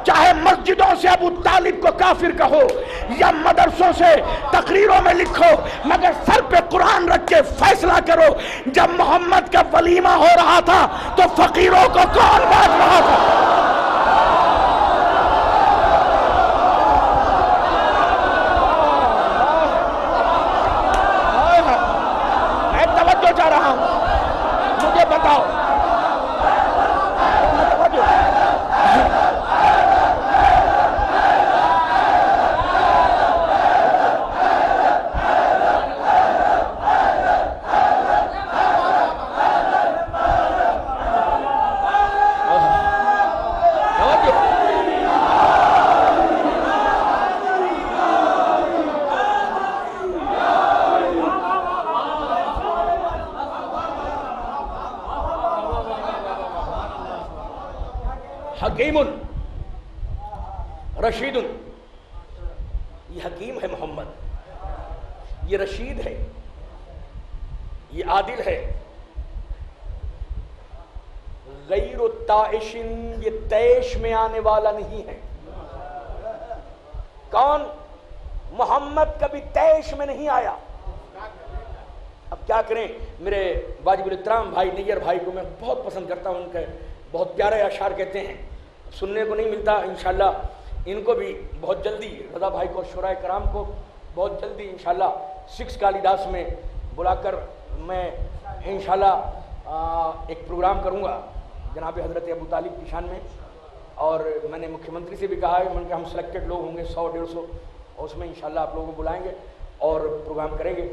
चाहे मस्जिदों से अबू तालिब को काफिर कहो या मदरसों से तकरीरों में लिखो, मगर सर पे कुरान रख के फैसला करो, जब मोहम्मद का वलीमा हो रहा था तो फकीरों को कौन बांट रहा था? मैं तवज्जो चाह रहा हूं, मुझे बताओ। हकीमुन रशीदुन, ये हकीम है मोहम्मद, ये रशीद है, ये आदिल है, गैर ताइशिन, ये तैश में आने वाला नहीं है। कौन? मोहम्मद कभी तैश में नहीं आया। अब क्या करें, मेरे वाजिबुल इत्तराम भाई नैयर भाई को मैं बहुत पसंद करता हूं, उनके बहुत प्यारे अशार कहते हैं, सुनने को नहीं मिलता। इंशाल्लाह इनको भी बहुत जल्दी, रज़ा भाई को, शुराए कराम को बहुत जल्दी इंशाल्लाह 6 कालिदास में बुलाकर मैं इंशाल्लाह एक प्रोग्राम करूंगा जनाब हज़रत अबू तालिब की शान में। और मैंने मुख्यमंत्री से भी कहा है, मैंने कहा हम सिलेक्टेड लोग होंगे 100-150, और उसमें इंशाल्लाह आप लोगों को बुलाएंगे और प्रोग्राम करेंगे।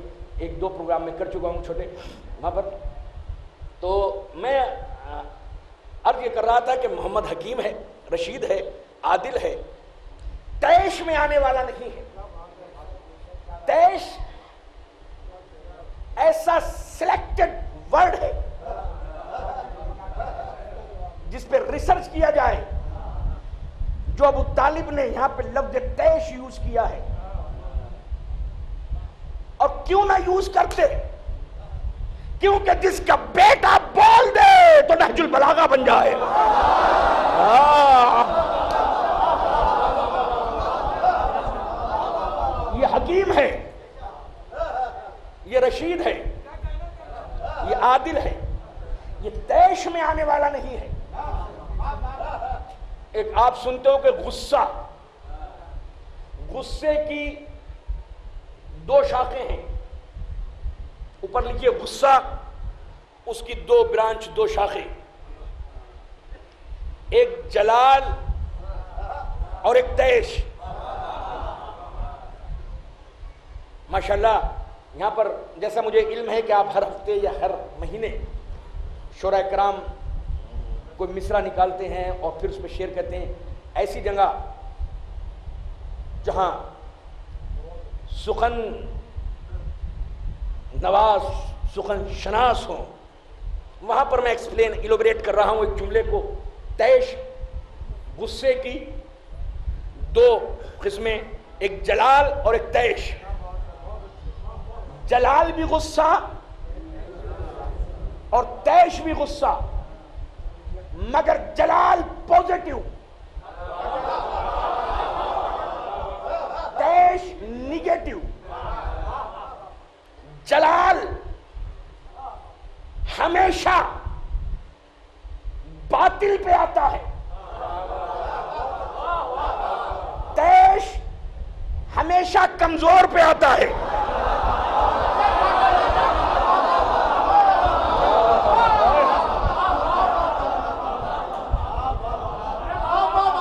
1-2 प्रोग्राम में कर चुका हूँ छोटे वहाँ पर। तो मैं अर्ज ये कर रहा था कि मोहम्मद हकीम है, रशीद है, आदिल है, तैश में आने वाला नहीं है। तैश ऐसा सिलेक्टेड वर्ड है जिस पे रिसर्च किया जाए। जो अबू तालिब ने यहां पे लफ्ज तैश यूज किया है, और क्यों ना यूज करते, क्योंकि जिसका बेटा बोल दे तो नहजुल बलागा बन जाए। ये हकीम है, ये रशीद है, ये आदिल है, ये तैश में आने वाला नहीं है। एक आप सुनते हो कि गुस्सा, गुस्से की 2 शाखें हैं, ऊपर लिखिए गुस्सा, उसकी 2 ब्रांच, 2 शाखें, एक जलाल और एक तैश। माशाल्लाह यहां पर जैसा मुझे इल्म है कि आप हर हफ्ते या हर महीने शुरा कराम कोई मिसरा निकालते हैं और फिर उस पर शेयर करते हैं। ऐसी जगह जहां सुखन नवाज, सुखन शनास हो, वहां पर मैं एक्सप्लेन, इलोबरेट कर रहा हूं एक जुमले को। तैश, गुस्से की 2 किस्में, एक जलाल और एक तैश। जलाल भी गुस्सा और तैश भी गुस्सा, मगर जलाल पॉजिटिव, तैश निगेटिव। जलाल हमेशा बातिल पे आता है, तैश हमेशा कमजोर पे आता है।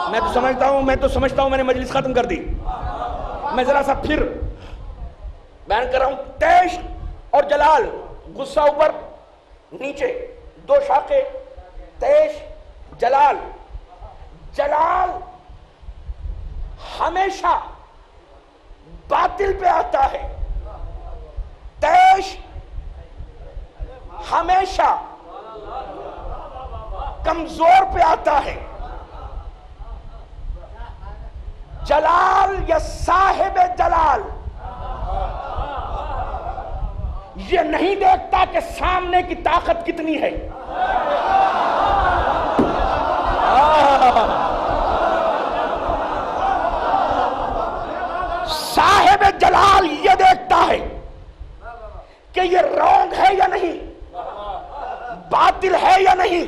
मैं तो समझता हूं मैंने मजलिस खत्म कर दी। मैं जरा सा फिर बयान कर रहा हूं। तैश और जलाल, गुस्सा ऊपर नीचे, 2 शाखे, तैश जलाल। जलाल हमेशा बातिल पे आता है, तैश हमेशा कमजोर पे आता है। जलाल या साहिब जलाल ये नहीं देखता कि सामने की ताकत कितनी है। साहिब जलाल ये देखता है कि ये रॉन्ग है या नहीं, बातिल है या नहीं।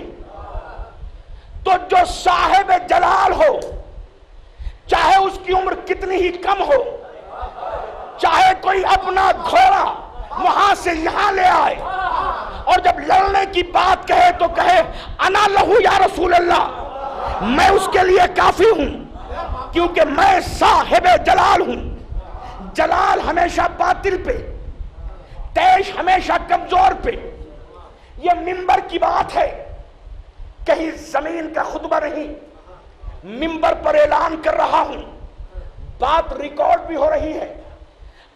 तो जो साहिब जलाल हो, चाहे उसकी उम्र कितनी ही कम हो, चाहे कोई अपना घोड़ा वहां से यहां ले आए और जब लड़ने की बात कहे तो कहे अना लहू या रसूल अल्लाह, मैं उसके लिए काफी हूं क्योंकि मैं साहिब जलाल हूं। जलाल हमेशा बातिल पे, तैश हमेशा कमजोर पे। यह मिंबर की बात है, कहीं जमीन का खुतबा नहीं। मिंबर पर ऐलान कर रहा हूं, बात रिकॉर्ड भी हो रही है।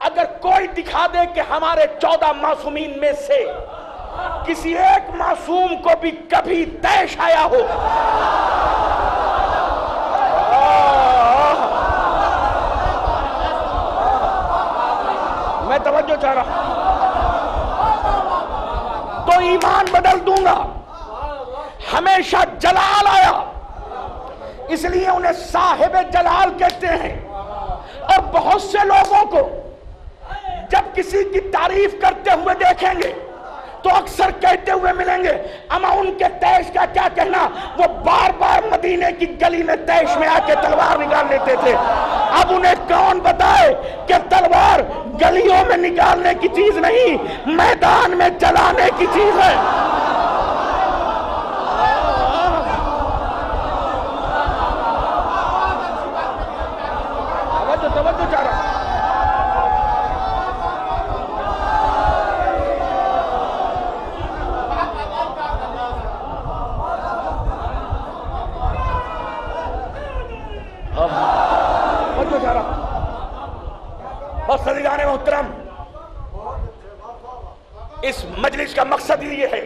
अगर कोई दिखा दे कि हमारे 14 मासूमीन में से किसी एक मासूम को भी कभी तैश आया हो, मैं तवज्जो चाह रहा हूं, तो ईमान बदल दूंगा। हमेशा जलाल आया, इसलिए उन्हें साहिब जलाल कहते हैं। और बहुत से लोगों को जब किसी की तारीफ करते हुए देखेंगे तो अक्सर कहते हुए मिलेंगे, अमा उनके तैश का क्या कहना, वो बार बार मदीने की गली में तैश में आके तलवार निकाल लेते थे। अब उन्हें कौन बताए कि तलवार गलियों में निकालने की चीज नहीं, मैदान में चलाने की चीज है। तवज्जो चाह रहा और सदीदाने मोहतरम, इस मजलिस का मकसद ये है,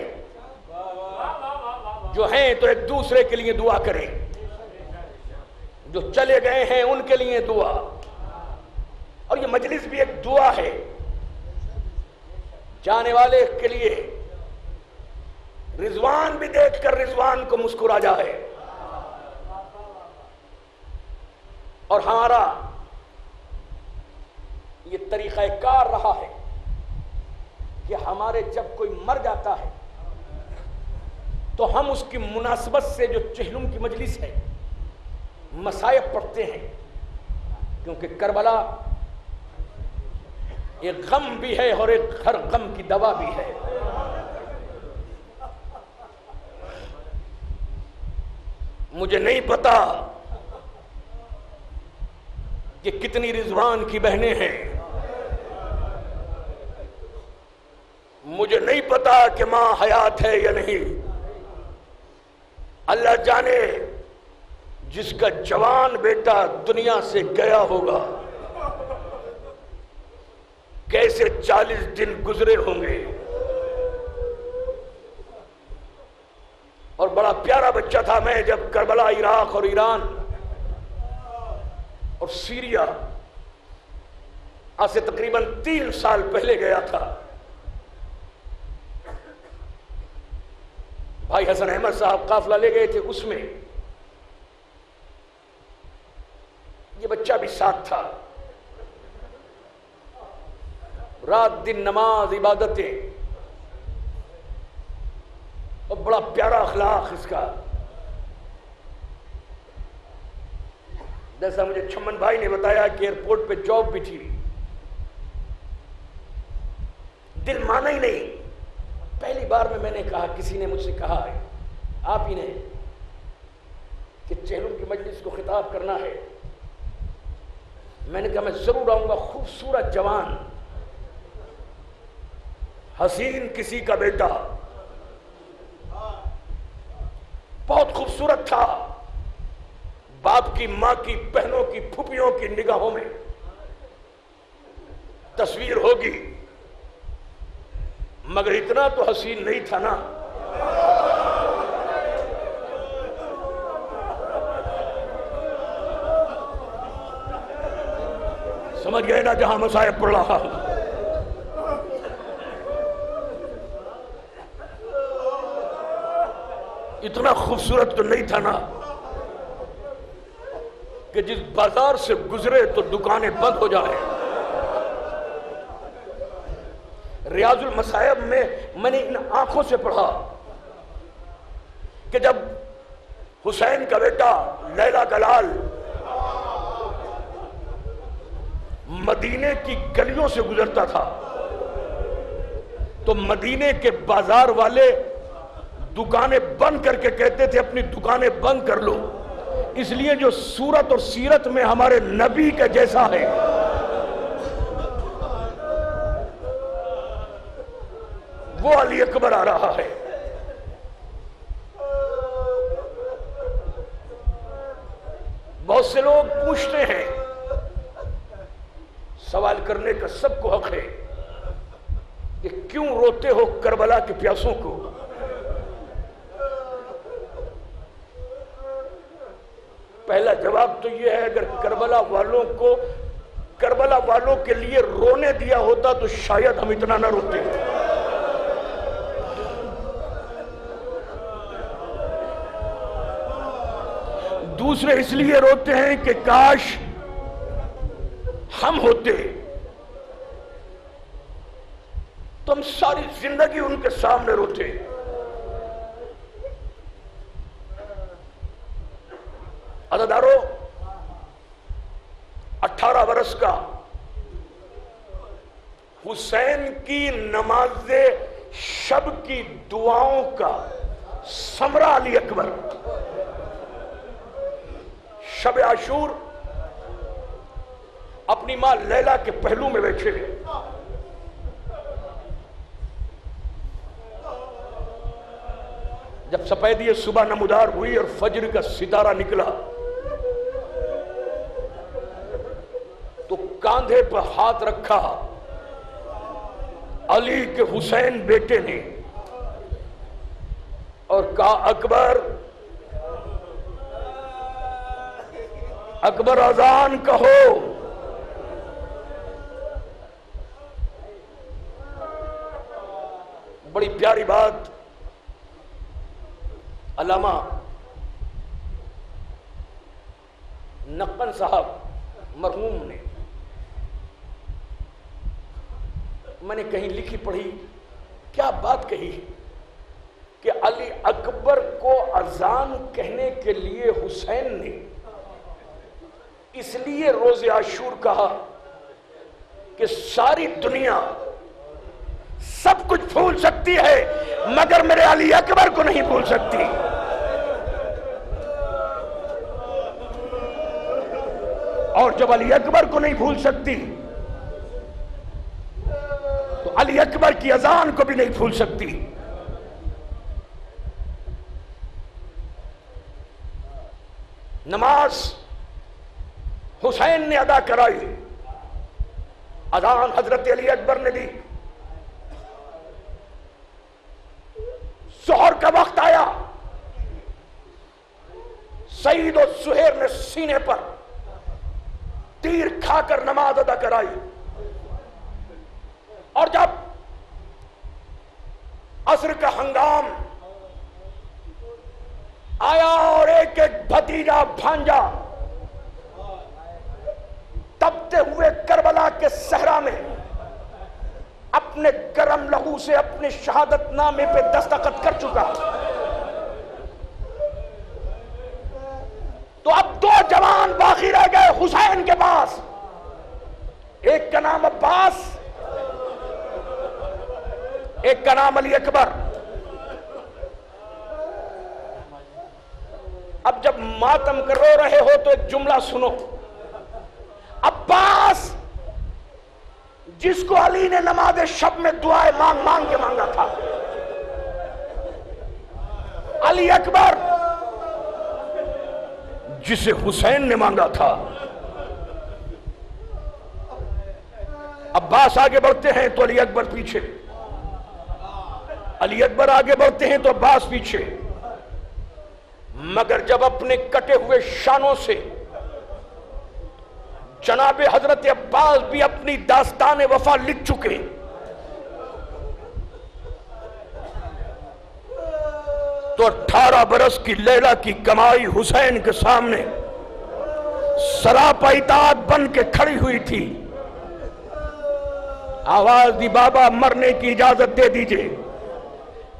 जो हैं तो एक दूसरे के लिए दुआ करें, जो चले गए हैं उनके लिए दुआ। और ये मजलिस भी एक दुआ है, जाने वाले के लिए रिजवान भी देखकर रिजवान को मुस्कुरा जाए। और हमारा ये तरीक़ाकार रहा है कि हमारे जब कोई मर जाता है तो हम उसकी मुनासबत से जो चहलुम की मजलिस है मसायब पढ़ते हैं, क्योंकि करबला एक गम भी है और एक हर गम की दवा भी है। मुझे नहीं पता कि कितनी रिजवान की बहनें हैं, मुझे नहीं पता कि मां हयात है या नहीं। अल्लाह जाने जिसका जवान बेटा दुनिया से गया होगा कैसे 40 दिन गुजरे होंगे। और बड़ा प्यारा बच्चा था मैं जब करबला, इराक और ईरान और सीरिया आज से तकरीबन 3 साल पहले गया था। भाई हसन अहमद साहब काफिला ले गए थे, उसमें ये बच्चा भी साथ था। रात दिन नमाज, इबादतें और बड़ा प्यारा अखलाक इसका। जैसा मुझे छम्मन भाई ने बताया कि एयरपोर्ट पे जॉब भी थी, दिल माना ही नहीं। पहली बार में मैंने कहा, किसी ने मुझसे कहा है आप ही ने कि चहलुम की मजलिस को खिताब करना है। मैंने कहा मैं जरूर आऊंगा। खूबसूरत जवान, हसीन किसी का बेटा, बहुत खूबसूरत था। बाप की, मां की, बहनों की, फूफियों की निगाहों में तस्वीर होगी, मगर इतना तो हसीन नहीं था ना। समझ गए ना जहां मसायब पड़ रहा हूं। इतना खूबसूरत तो नहीं था ना कि जिस बाजार से गुजरे तो दुकानें बंद हो जाए। रियाजुल मसायब में मैंने इन आंखों से पढ़ा कि जब हुसैन का बेटा लैला का लाल मदीने की गलियों से गुजरता था तो मदीने के बाजार वाले दुकानें बंद करके कहते थे अपनी दुकानें बंद कर लो, इसलिए जो सूरत और सीरत में हमारे नबी का जैसा है वो अली अकबर आ रहा है। बहुत से लोग पूछते हैं, सवाल करने का सबको हक है कि क्यों रोते हो करबला के प्यासों को। पहला जवाब तो यह है, अगर करबला वालों के लिए रोने दिया होता तो शायद हम इतना ना रोते। दूसरे इसलिए रोते हैं कि काश हम होते तो हम सारी जिंदगी उनके सामने रोते। अदादारों, 18 वर्ष का हुसैन की नमाज़े शब की दुआओं का समरा अली अकबर शब आशूर अपनी मां लैला के पहलू में बैठे। जब सफेदी सुबह नमूदार हुई और फजर का सितारा निकला तो कांधे पर हाथ रखा अली के हुसैन बेटे ने और कहा, अकबर अकबर अजान कहो। बड़ी प्यारी बात अल्लामा नक्कन साहब मरहूम ने मैंने कहीं लिखी पढ़ी, क्या बात कही कि अली अकबर को अजान कहने के लिए हुसैन ने इसलिए रोज़े आशूर कहा कि सारी दुनिया सब कुछ भूल सकती है मगर मेरे अली अकबर को नहीं भूल सकती। और जब अली अकबर को नहीं भूल सकती तो अली अकबर की अजान को भी नहीं भूल सकती। नमाज हुसैन ने अदा कराई, अजान हजरत अली अकबर ने दी। जोहर का वक्त आया, सईद और सुहेर ने सीने पर तीर खाकर नमाज अदा कराई। और जब असर का हंगाम आया और एक एक भतीजा भांजा तपते हुए करबला के सहरा में अपने गरम लहू से अपने शहादतनामे पे दस्तखत कर चुका, तो अब दो जवान बाकी रह गए हुसैन के पास। एक का नाम अब्बास, एक का नाम अली अकबर। अब जब मातम कर रो रहे हो तो एक जुमला सुनो। अब्बास जिसको अली ने नमाज शब में दुआएं मांग मांग के मांगा था, अली अकबर जिसे हुसैन ने मांगा था। अब्बास आगे बढ़ते हैं तो अली अकबर पीछे, अली अकबर आगे बढ़ते हैं तो अब्बास पीछे। मगर जब अपने कटे हुए शानों से जनाब हजरत अब्बास भी अपनी दास्तान वफा लिख चुके, तो 18 बरस की लैला की कमाई हुसैन के सामने सरापा इताअत बन के खड़ी हुई थी। आवाज दी, बाबा मरने की इजाजत दे दीजिए।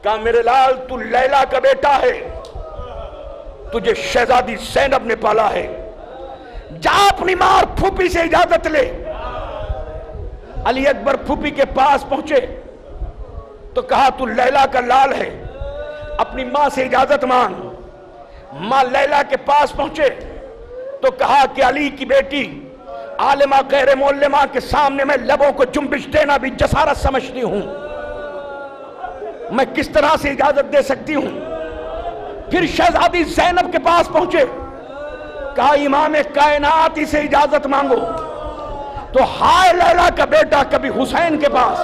कहा मेरे लाल तू लैला का बेटा है, तुझे शहजादी ज़ैनब ने पाला है, जा अपनी मां और फूफी से इजाजत ले। अली अकबर फूफी के पास पहुंचे तो कहा तू लैला का लाल है, अपनी मां से इजाजत मांग। मां लैला के पास पहुंचे तो कहा कि अली की बेटी आलिमा गैर मोल्लिमा के सामने मैं लबों को जुम्बिश देना भी जसारत समझती हूं, मैं किस तरह से इजाजत दे सकती हूं। फिर शहजादी ज़ैनब के पास पहुंचे, कहा इमाम कायनात से इजाजत मांगो। तो हाय लैला का बेटा कभी हुसैन के पास,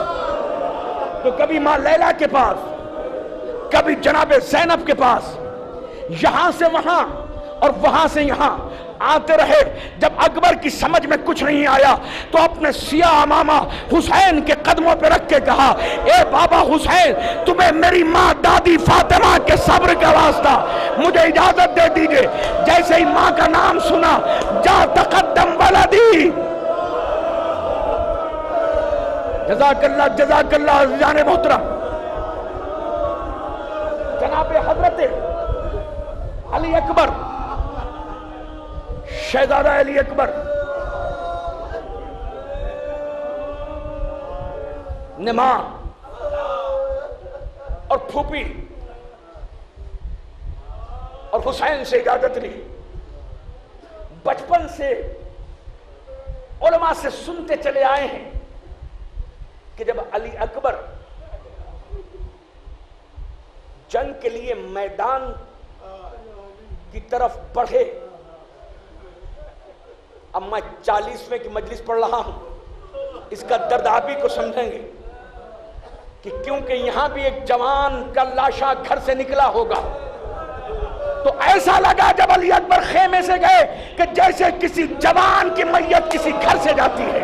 तो कभी मां लैला के पास, कभी जनाब ज़ैनब के पास, यहां से वहां और वहां से यहां आते रहे। जब अकबर की समझ में कुछ नहीं आया तो अपने सिया मामा हुसैन के कदमों पर रख के कहा, ए बाबा हुसैन, तुम्हें मेरी माँ दादी फातिमा के सब्र का वास्ता, मुझे इजाजत दे दीजिए। जैसे ही माँ का नाम सुना, जा तकद्दम वलदी, जज़ाकल्लाह जज़ाकल्लाह जाने मोहतरम। जनाब हजरत अली अकबर, शहजादा अली अकबर ने मां और फूफी और हुसैन से इजाजत ली। बचपन से उलमा से सुनते चले आए हैं कि जब अली अकबर जंग के लिए मैदान की तरफ बढ़े, अब मैं 40वें की मजलिस पढ़ रहा हूं, इसका दर्द आप ही को समझेंगे कि क्योंकि यहां भी एक जवान का लाशा घर से निकला होगा, तो ऐसा लगा जब अली अकबर खेमे से गए कि जैसे किसी जवान की मैयत किसी घर से जाती है।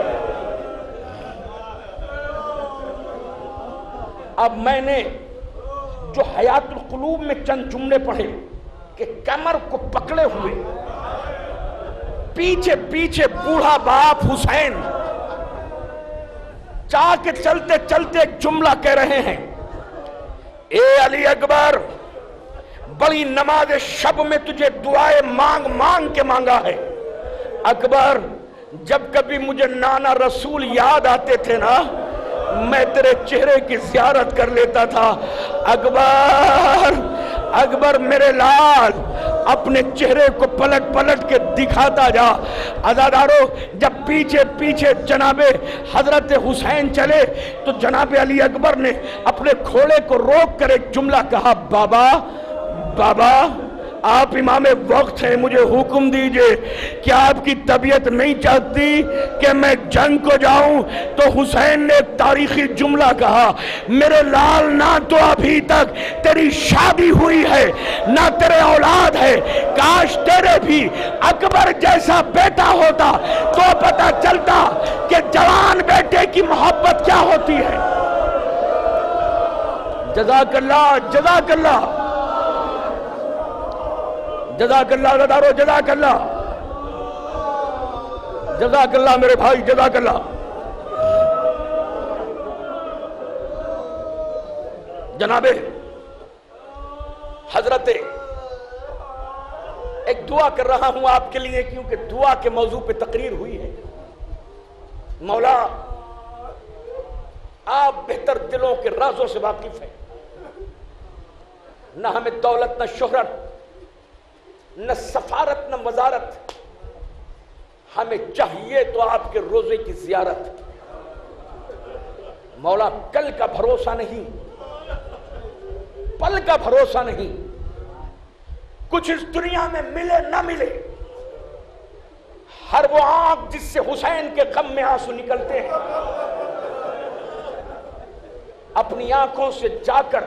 अब मैंने जो हयातुल कुलूब में चंद जुमले पढ़े कि कमर को पकड़े हुए पीछे पीछे बूढ़ा बाप हुसैन चाह के चलते चलते एक जुमला कह रहे हैं, ए अली अकबर, बड़ी नमाज शब में तुझे दुआए मांग मांग के मांगा है। अकबर, जब कभी मुझे नाना रसूल याद आते थे ना, मैं तेरे चेहरे की ज़ियारत कर लेता था। अकबर, अकबर मेरे लाल, अपने चेहरे को पलट पलट के दिखाता जा। अज़ादारो, जब पीछे पीछे जनाबे हजरत हुसैन चले तो जनाबे अली अकबर ने अपने घोड़े को रोक कर एक जुमला कहा, बाबा बाबा, आप इमाम वक्त हैं, मुझे हुक्म दीजिए, क्या आपकी तबीयत नहीं चाहती कि मैं जंग को जाऊं? तो हुसैन ने तारीखी जुमला कहा, मेरे लाल, ना तो अभी तक तेरी शादी हुई है, ना तेरे औलाद है, काश तेरे भी अकबर जैसा बेटा होता तो पता चलता कि जवान बेटे की मोहब्बत क्या होती है। जज़ाकल्लाह जज़ाकल्लाह जज़ाकल्लाह गदारो, जज़ाकल्लाह जज़ाकल्लाह मेरे भाई, जज़ाकल्लाह। जनाबे हजरते, एक दुआ कर रहा हूं आपके लिए, क्योंकि दुआ के मौजू पे तकरीर हुई है। मौला, आप बेहतर दिलों के राजों से वाकिफ हैं। न हमें दौलत, न शोहरत, न सफारत, न वजारत, हमें चाहिए तो आपके रोजे की जियारत। मौला, कल का भरोसा नहीं, पल का भरोसा नहीं, कुछ इस दुनिया में मिले ना मिले, हर वो आंख जिससे हुसैन के गम में आंसू निकलते हैं, अपनी आंखों से जाकर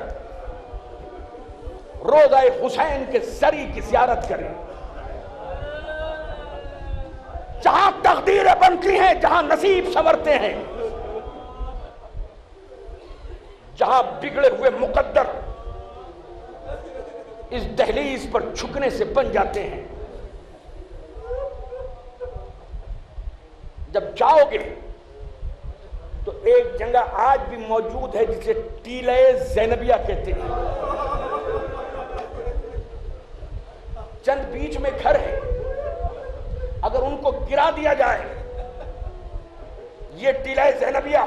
रोज़ा हुसैन के सरी की ज़ियारत करें, जहां तकदीरें बनती हैं, जहां नसीब संवरते हैं, जहां बिगड़े हुए मुकद्दर इस दहलीज पर झुकने से बन जाते हैं। जब जाओगे तो एक जगह आज भी मौजूद है जिसे टीले ज़ैनबिया कहते हैं। चंद बीच में घर है, अगर उनको गिरा दिया जाए, ये टीले ज़ैनबिया,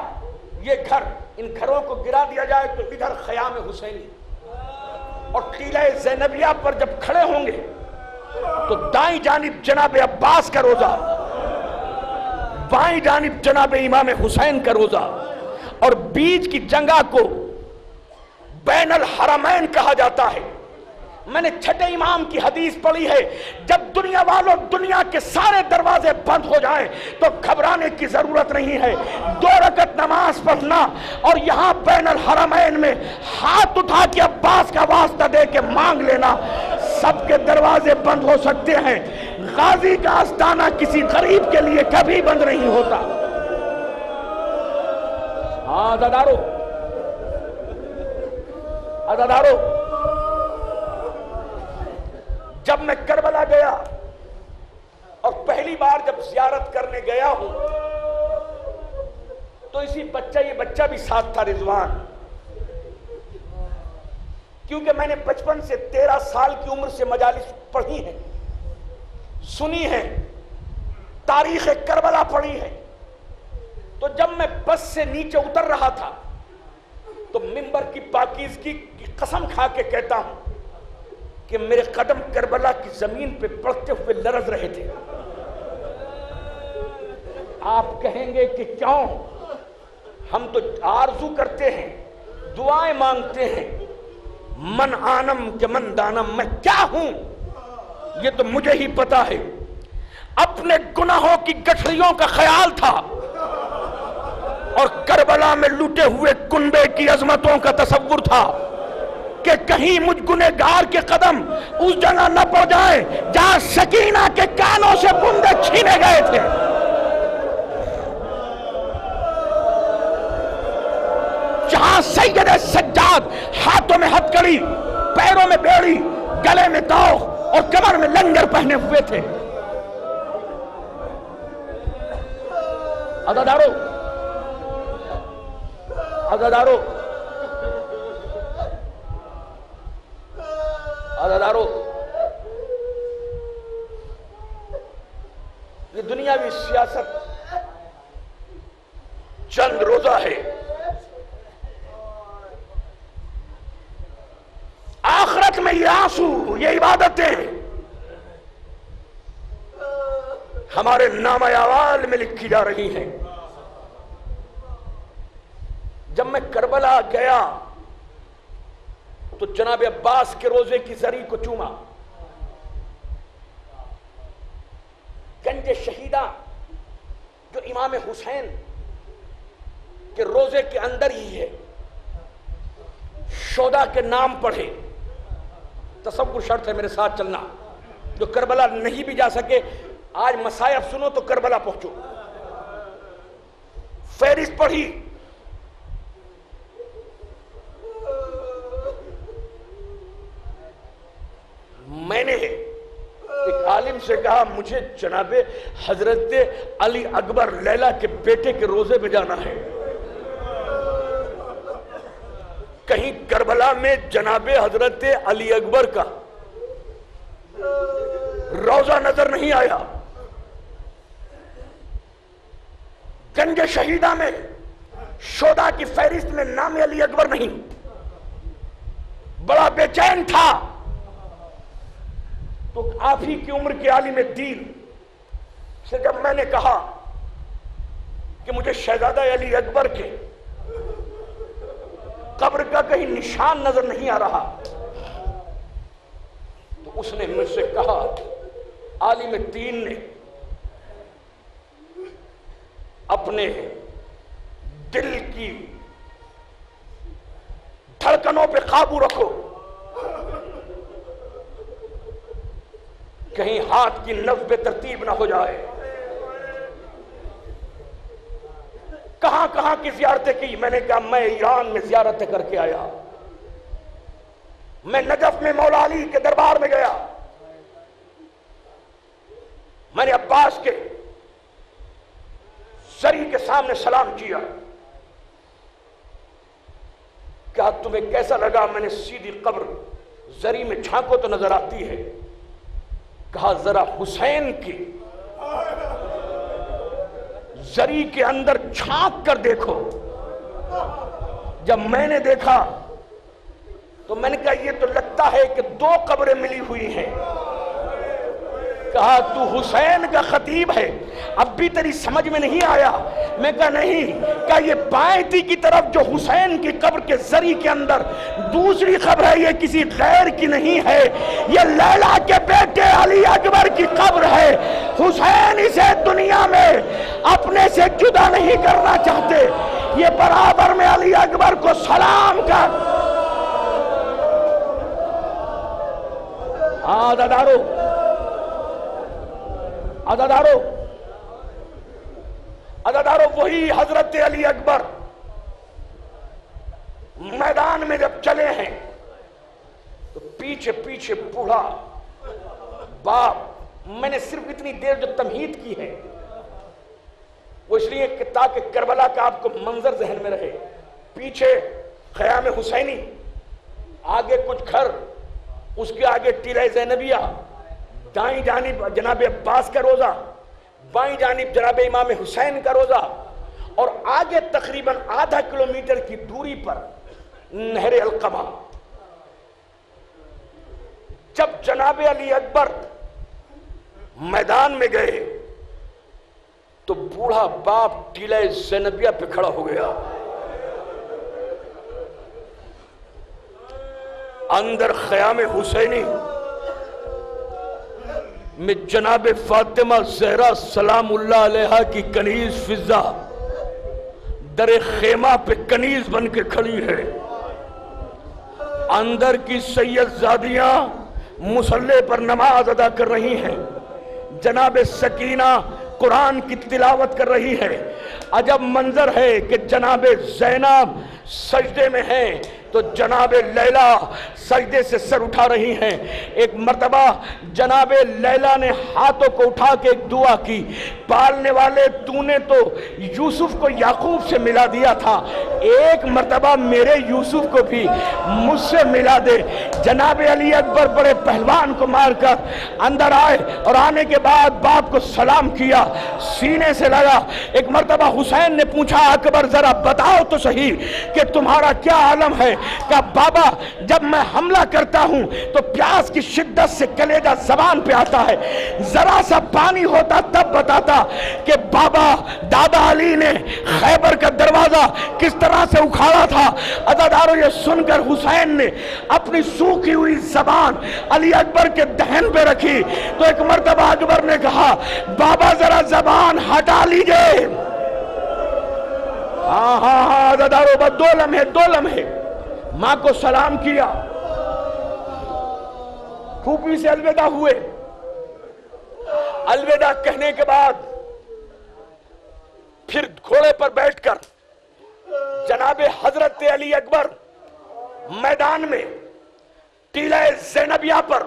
ये घर, इन घरों को गिरा दिया जाए तो इधर ख़याम हुसैनी, और टीले ज़ैनबिया पर जब खड़े होंगे तो दाईं जानिब जनाब अब्बास का रोजा, बाईं जानिब जनाब इमाम हुसैन का रोजा, और बीच की जगह को बैनल हरमैन कहा जाता है। मैंने छठे इमाम की हदीस पढ़ी है, जब दुनिया वालों दुनिया के सारे दरवाजे बंद हो जाएं तो घबराने की जरूरत नहीं है, 2 रकत नमाज पढ़ना और यहां बैनल हरमैन में हाथ उठा के अब्बास का वास्ता दे के मांग लेना। सबके दरवाजे बंद हो सकते हैं, गाजी का आस्ताना किसी गरीब के लिए कभी बंद नहीं होता। हाँ अज़ादारो, अज़ादारो, जब मैं करबला गया और पहली बार जब जियारत करने गया हूं तो ये बच्चा भी साथ था, रिजवान, क्योंकि मैंने बचपन से 13 साल की उम्र से मजालिस पढ़ी है, सुनी है, तारीख करबला पढ़ी है। तो जब मैं बस से नीचे उतर रहा था तो मिंबर की पाकीज़गी की कसम खा के कहता हूं कि मेरे कदम करबला की जमीन पे पड़ते हुए लरज रहे थे। आप कहेंगे कि क्यों? हम तो आरजू करते हैं, दुआएं मांगते हैं, मन आनम के मन दानम, मैं क्या हूं ये तो मुझे ही पता है। अपने गुनाहों की गठरियों का ख्याल था और करबला में लूटे हुए कुनबे की अजमतों का तसव्वुर था कि कहीं मुझ गुनहगार के कदम उस जगह न पड़ जाए जहां सकीना के कानों से बुंदे छीने गए थे। जहां सैयद सज्जाद हाथों में हथकड़ी, पैरों में बेड़ी, गले में तौख और कमर में लंगर पहने हुए थे। अज़ादारो, अज़ादारो, अज़ादारो, ये दुनियावी सियासत चंद रोजा है, आखिरत में ये आंसू, ये इबादतें हमारे नाम-ए-अवाल में लिखी जा रही हैं। जब मैं करबला गया तो जनाब अब्बास के रोजे की जरी को चूमा। गंज शहीदा जो इमाम हुसैन के रोजे के अंदर ही है, शोदा के नाम पढ़े। तसव्वुर शर्त है, मेरे साथ चलना। जो करबला नहीं भी जा सके, आज मसायब सुनो तो करबला पहुंचो। फेरिस्त पढ़ी, मैंने एक आलिम से कहा मुझे जनाबे हजरत अली अकबर लैला के बेटे के रोजे में जाना है। कहीं करबला में जनाबे हजरत अली अकबर का रोजा नजर नहीं आया। गंज शहीदा में शोदा की फहरिस्त में नाम अली अकबर नहीं। बड़ा बेचैन था। तो आप ही की उम्र के आलिम दीन से जब मैंने कहा कि मुझे शहजादा अली अकबर के कब्र का कहीं निशान नजर नहीं आ रहा, तो उसने मुझसे कहा, आलिम दीन ने अपने दिल की धड़कनों पे काबू रखो, कहीं हाथ की नब्ज बेतरतीब ना हो जाए। कहां कहां की जियारतें की। मैंने कहा मैं ईरान में जियारतें करके आया, मैं नजफ में मौला अली के दरबार में गया, मैंने अब्बास के जरी के सामने सलाम किया। क्या तुम्हें कैसा लगा? मैंने सीधी कब्र जरी में झांको तो नजर आती है। कहा जरा हुसैन की जरी के अंदर झांक कर देखो। जब मैंने देखा तो मैंने कहा ये तो लगता है कि दो कब्रें मिली हुई हैं। कहा तू हुसैन का खतीब है, अब भी तेरी समझ में नहीं आया? मैं कहा नहीं। कहा ये बाएं की तरफ जो हुसैन की कब्र के जरी के अंदर दूसरी कब्र है, ये किसी गैर की नहीं है, ये लैला के बेटे अली अकबर की कब्र है। हुसैन इसे दुनिया में अपने से जुदा नहीं करना चाहते, ये बराबर में अली अकबर को सलाम कर। आदादारो अदादारो अदादारो, वही हजरत अली अकबर मैदान में जब चले हैं तो पीछे पीछे बूढ़ा बाप। मैंने सिर्फ इतनी देर जो तमहीद की है वो इसलिए कि ताकि करबला का आपको मंजर जहन में रहे। पीछे ख़याम हुसैनी, आगे कुछ घर, उसके आगे टीला ज़ैनबिया, दाईं जानिब जनाब अब्बास का रोजा, बाईं जानिब जनाब इमाम हुसैन का रोजा, और आगे तकरीबन आधा किलोमीटर की दूरी पर नहर अलकमा। जब जनाब अली अकबर मैदान में गए तो बूढ़ा बाप टीला ज़ैनबिया पे खड़ा हो गया। अंदर ख़याम हुसैनी में जनाब फातिमा ज़हरा सलामुल्लाह अलैहा की कनीज फिजा दरे खेमा पे कनीज बन के खड़ी है। अंदर की सैयदजादियां मुसल्ले पर नमाज अदा कर रही हैं। जनाब सकीना कुरान की तिलावत कर रही है। अजब मंजर है कि जनाब ज़ैनब सजदे में है तो जनाब लैला सजदे से सर उठा रही हैं। एक मर्तबा जनाब लैला ने हाथों को उठा के एक दुआ की, पालने वाले तूने तो यूसुफ को याकूब से मिला दिया था, एक मर्तबा मेरे यूसुफ को भी मुझसे मिला दे। जनाब अली अकबर बड़े पहलवान को मारकर अंदर आए और आने के बाद बाप को सलाम किया, सीने से लगा। एक मर्तबा हुसैन ने पूछा, अकबर जरा बताओ तो सही कि तुम्हारा क्या आलम है? क्या बाबा जब मैं हमला करता हूं तो प्यास की शिद्दत से कलेजा जबान पे आता है, जरा सा पानी होता तब बताता कि बाबा दादा अली ने खैबर का दरवाजा किस तरह से उखाड़ा था। अदादारों, ये सुनकर हुसैन ने अपनी सूखी हुई जबान अली अकबर के दहन पे रखी तो एक मर्तबा अकबर ने कहा, बाबा जरा जबान हटा लीजिए। हाँ हाँ हाँ अदादारों, बस दो लम्हे मां को सलाम किया, फूफी से अलविदा हुए। अलविदा कहने के बाद फिर घोड़े पर बैठकर जनाब हजरत अली अकबर मैदान में टीला ज़ैनबिया पर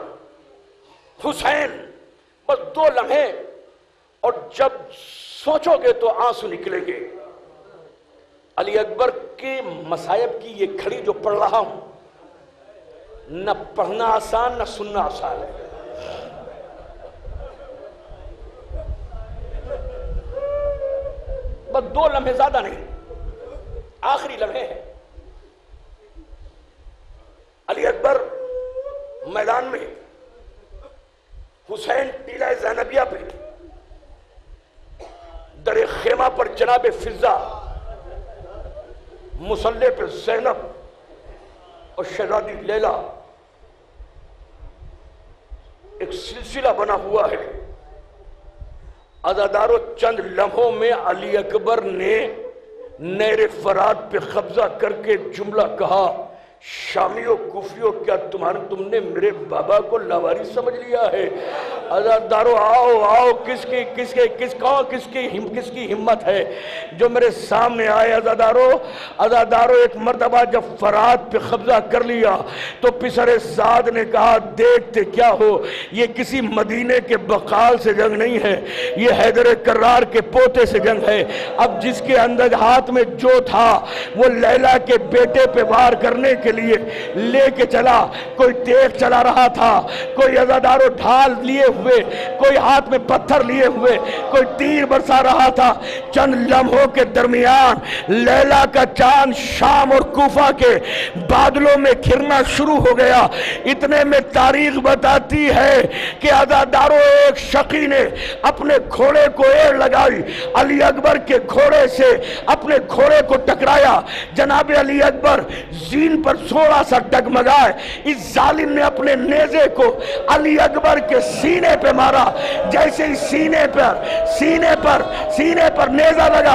हुसैन, बस 2 लम्हे, और जब सोचोगे तो आंसू निकलेंगे। अली अकबर के मसायब की ये खड़ी जो पढ़ रहा हूं, न पढ़ना आसान न सुनना आसान है। बस 2 लम्हे, ज्यादा नहीं, आखिरी लम्हे हैं। अली अकबर मैदान में, हुसैन टीला ज़ैनबिया पे, दरे खेमा पर जनाब फिजा, मुसल्ले पे ज़ैनब और शहजादी लैला। एक सिलसिला बना हुआ है। अज़ादारों, चंद लम्हों में अली अकबर ने नहर फरात पे कब्जा करके जुमला कहा शामियों कुफियों, क्या तुमने मेरे बाबा को लावारिस समझ लिया है? अज़ादारो आओ आओ, किसकी हिम्मत है जो मेरे सामने आए? अज़ादारो एक मर्तबा जब फरात पे कब्जा कर लिया तो पिसरे साद ने कहा, देखते क्या हो, ये किसी मदीने के बकाल से जंग नहीं है, ये हैदर कर्रार के पोते से जंग है। अब जिसके अंदर हाथ में जो था वो लैला के बेटे पे वार करने के लिए लेके चला। कोई तेज चला रहा था, कोई अज़ादारो ढाल लिए हुए, कोई हाथ में पत्थर लिए हुए, कोई तीर बरसा रहा था। चंद लम्हों के दरमियान लैला का चांद शाम और कूफा के बादलों में घिरना शुरू हो गया। इतने में तारीख बताती है कि अज़ादारो एक शकी ने अपने घोड़े को एड़ लगाई, अली अकबर के घोड़े से अपने घोड़े को टकराया। जनाब अली अकबर जीन पर थोड़ा सा डगमगाए, इस जालिम ने अपने नेज़े को अली अकबर के सीने पे मारा। जैसे ही सीने पर नेज़ा लगा,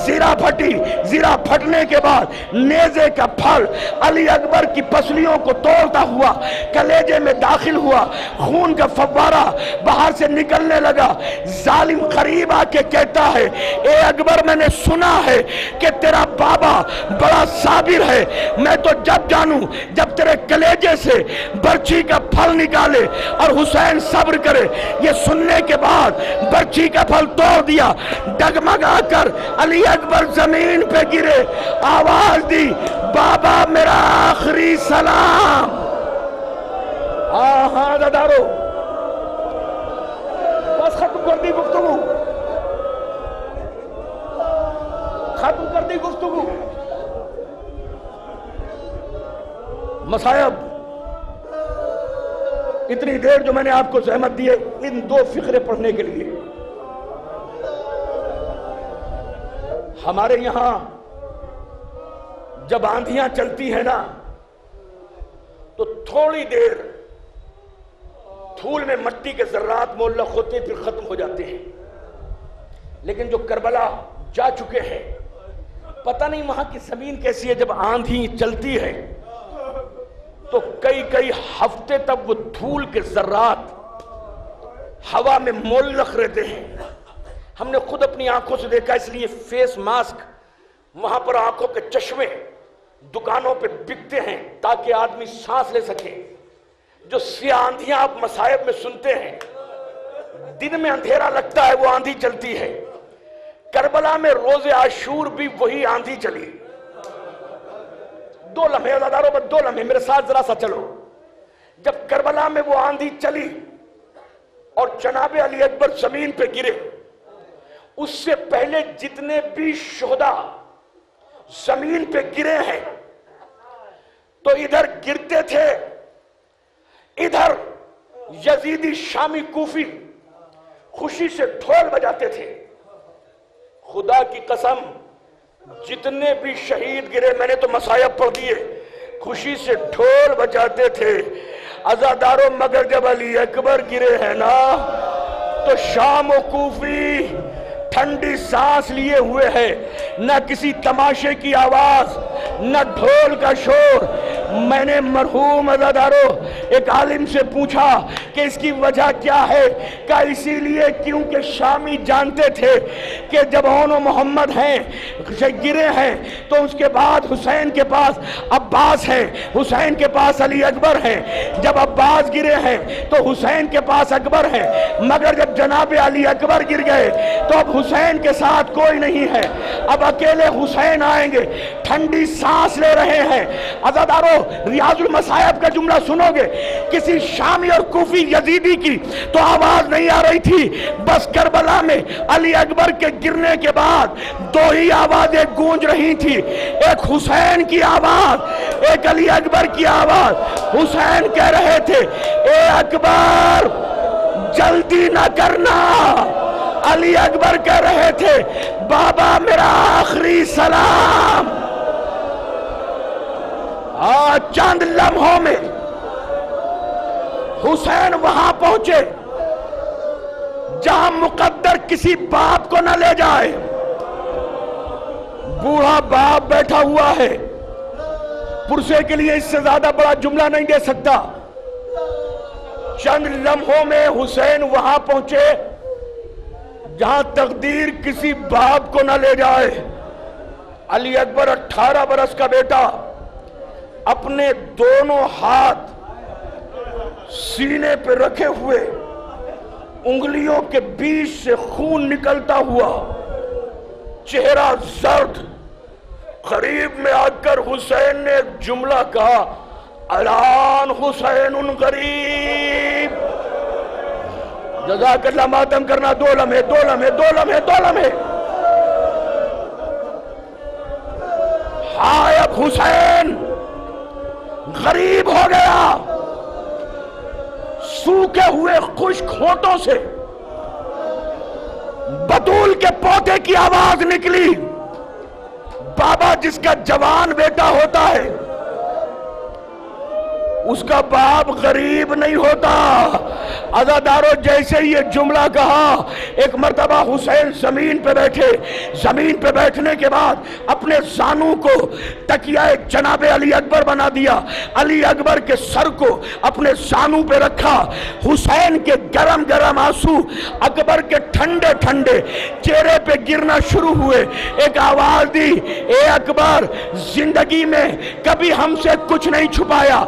जीरा फटी। जीरा फटने के बाद नेज़े का फल अली अकबर की पसलियों को तोड़ता हुआ कलेजे में दाखिल हुआ। खून का फव्वारा बाहर से निकलने लगा। जालिम करीब आके कहता है, ए अकबर, मैंने सुना है कि तेरा बाबा बड़ा साबिर है। मैं तो जब जानूं जब तेरे कलेजे से बर्छी का फल निकाले और हुसैन सब्र करे। ये सुनने के बाद बर्छी का फल तोड़ दिया। डगमगा कर अली अकबर जमीन पे गिरे, आवाज दी, बाबा मेरा आखिरी सलाम। हाँ दादारो, बस खत्म कर दी गुफ्तगू, खत्म कर दी गुफ्तगू। मसायब, इतनी देर जो मैंने आपको सहमत दी है इन दो फिक्रे पढ़ने के लिए। हमारे यहां जब आंधियां चलती है ना तो थोड़ी देर धूल में मट्टी के जर्रात मोल्लक होते फिर खत्म हो जाते हैं। लेकिन जो करबला जा चुके हैं, पता नहीं वहां की जमीन कैसी है। जब आंधी चलती है तो कई कई हफ्ते तक वो धूल के जर्रात हवा में मोल्लक रहते हैं। हमने खुद अपनी आंखों से देखा, इसलिए फेस मास्क वहां पर आंखों के चश्मे दुकानों पे बिकते हैं ताकि आदमी सांस ले सके। जो सिया आंधियां आप मसायब में सुनते हैं, दिन में अंधेरा लगता है, वो आंधी चलती है। करबला में रोजे आशूर भी वही आंधी चली। 2 लम्हे अज़ादारों पर 2 लम्हे मेरे साथ जरा सा चलो। जब करबला में वो आंधी चली और जनाबे अली अकबर जमीन पे गिरे, उससे पहले जितने भी शोहदा जमीन पे गिरे हैं तो इधर गिरते थे, इधर यजीदी शामी कूफी खुशी से ढोल बजाते थे। खुदा की कसम, जितने भी शहीद गिरे, मैंने तो मसायब पढ़ दिए, खुशी से ढोल बजाते थे। अज़ादारों, मगर जब अली अकबर गिरे हैं ना तो शाम और कूफी ठंडी सांस लिए हुए है। न किसी तमाशे की आवाज, न ढोल का शोर। मैंने मरहूम अज़ादारों एक आलिम से पूछा कि इसकी वजह क्या है। क्या इसीलिए क्योंकि शामी जानते थे कि जब ओनो मोहम्मद हैं गिरे हैं तो उसके बाद हुसैन के पास अब्बास है, हुसैन के पास अली अकबर है। जब अब्बास गिरे हैं तो हुसैन के पास अकबर है। मगर जब जनाब अली अकबर गिर गए तो अब हुसैन के साथ कोई नहीं है, अब अकेले हुसैन आएंगे। ठंडी सांस ले रहे हैं। अज़ादारों, रियाजुल मसायब का जुमला सुनोगे, किसी शामी और कूफी यजीदी की तो आवाज नहीं आ रही थी। बस करबला में अली अकबर के गिरने के बाद 2 ही आवाजें गूंज रही थी, एक हुसैन की आवाज, एक अली अकबर की आवाज। हुसैन कह रहे थे, ए अकबर जल्दी ना करना। अली अकबर कह रहे थे, बाबा मेरा आखिरी सलाम। चंद लम्हों में हुसैन वहां पहुंचे जहां मुकद्दर किसी बाप को न ले जाए। बूढ़ा बाप बैठा हुआ है, पुरसे के लिए इससे ज्यादा बड़ा जुमला नहीं दे सकता। चंद लम्हों में हुसैन वहां पहुंचे जहां तकदीर किसी बाप को न ले जाए। अली अकबर 18 बरस का बेटा अपने दोनों हाथ सीने पे रखे हुए, उंगलियों के बीच से खून निकलता हुआ, चेहरा जर्द, करीब में आकर हुसैन ने एक जुमला कहा, अलान हुसैन गरीब। जज़ाकल्लाह, मातम करना। 2 लम्हे, 2 लम्हे, 2 लम्हे, 2 लम्हे। हाय अब हुसैन गरीब हो गया। सूखे हुए खुश्क होंठों से बतूल के पोते की आवाज निकली। बाबा जिसका जवान बेटा होता है उसका बाप गरीब नहीं होता। अज़ादारों, जैसे ये जुमला कहा, एक मर्तबा हुसैन जमीन पे बैठे। जमीन पे बैठने के बाद अपने जानू को तकिया जनाबे अली अकबर बना दिया। अली अकबर के सर को अपने जानू पे रखा। हुसैन के गरम गरम आंसू अकबर के ठंडे ठंडे चेहरे पे गिरना शुरू हुए। एक आवाज दी, ए अकबर, जिंदगी में कभी हमसे कुछ नहीं छुपाया,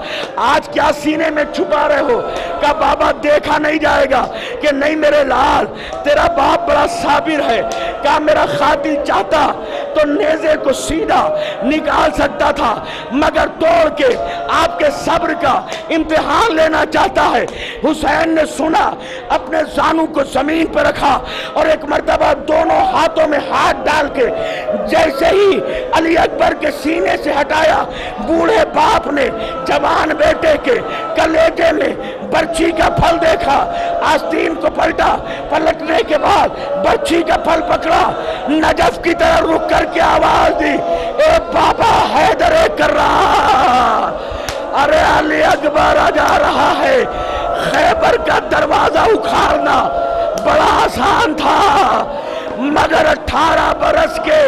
आज क्या सीने में छुपा रहे हो? का बाबा देखा नहीं जाएगा? कि नहीं मेरे लाल, तेरा बाप बड़ा साबिर है। का मेरा खातिल चाहता तो नेज़े को सीधा निकाल सकता था, मगर तोड़ के आपके सब्र का इम्तिहान लेना चाहता है। हुसैन ने सुना, अपने जानू को जमीन पर रखा और एक मर्तबा दोनों हाथों में हाथ डाल के जैसे ही अली अकबर के सीने से हटाया, बूढ़े बाप ने जवान बेटे के कलेजे में बर्छी का फल देखा। आस्तीन को पलटा, पलटने के बाद बर्छी का फल पकड़ा, नजफ की तरह रुक करके आवाज दी, ए बाबा हैदर कर रहा। अरे अली अकबर आ जा रहा है। खैबर का दरवाजा उखाड़ना बड़ा आसान था, मगर 18 बरस के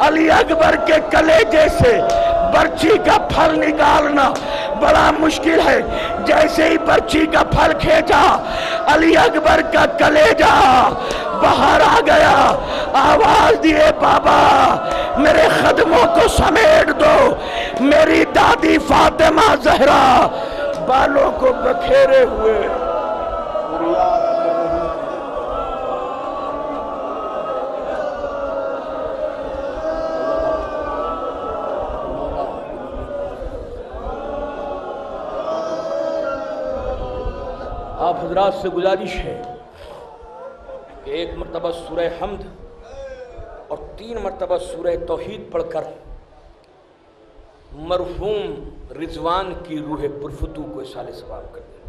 अली अकबर के कलेजे से बर्छी का फल निकालना बड़ा मुश्किल है। जैसे ही बर्छी का फल खींचा, अली अकबर का कलेजा बाहर आ गया। आवाज दिए, बाबा मेरे कदमों को समेट दो। मेरी दादी फातिमा जहरा बालों को बखेरे हुए आप हजरात से गुजारिश है कि एक मरतबा सूरह हमद और 3 मरतबा सूरह तौहीद पढ़कर मरहूम रिजवान की रूह पुरफुतू को इसाले सवाब कर दें।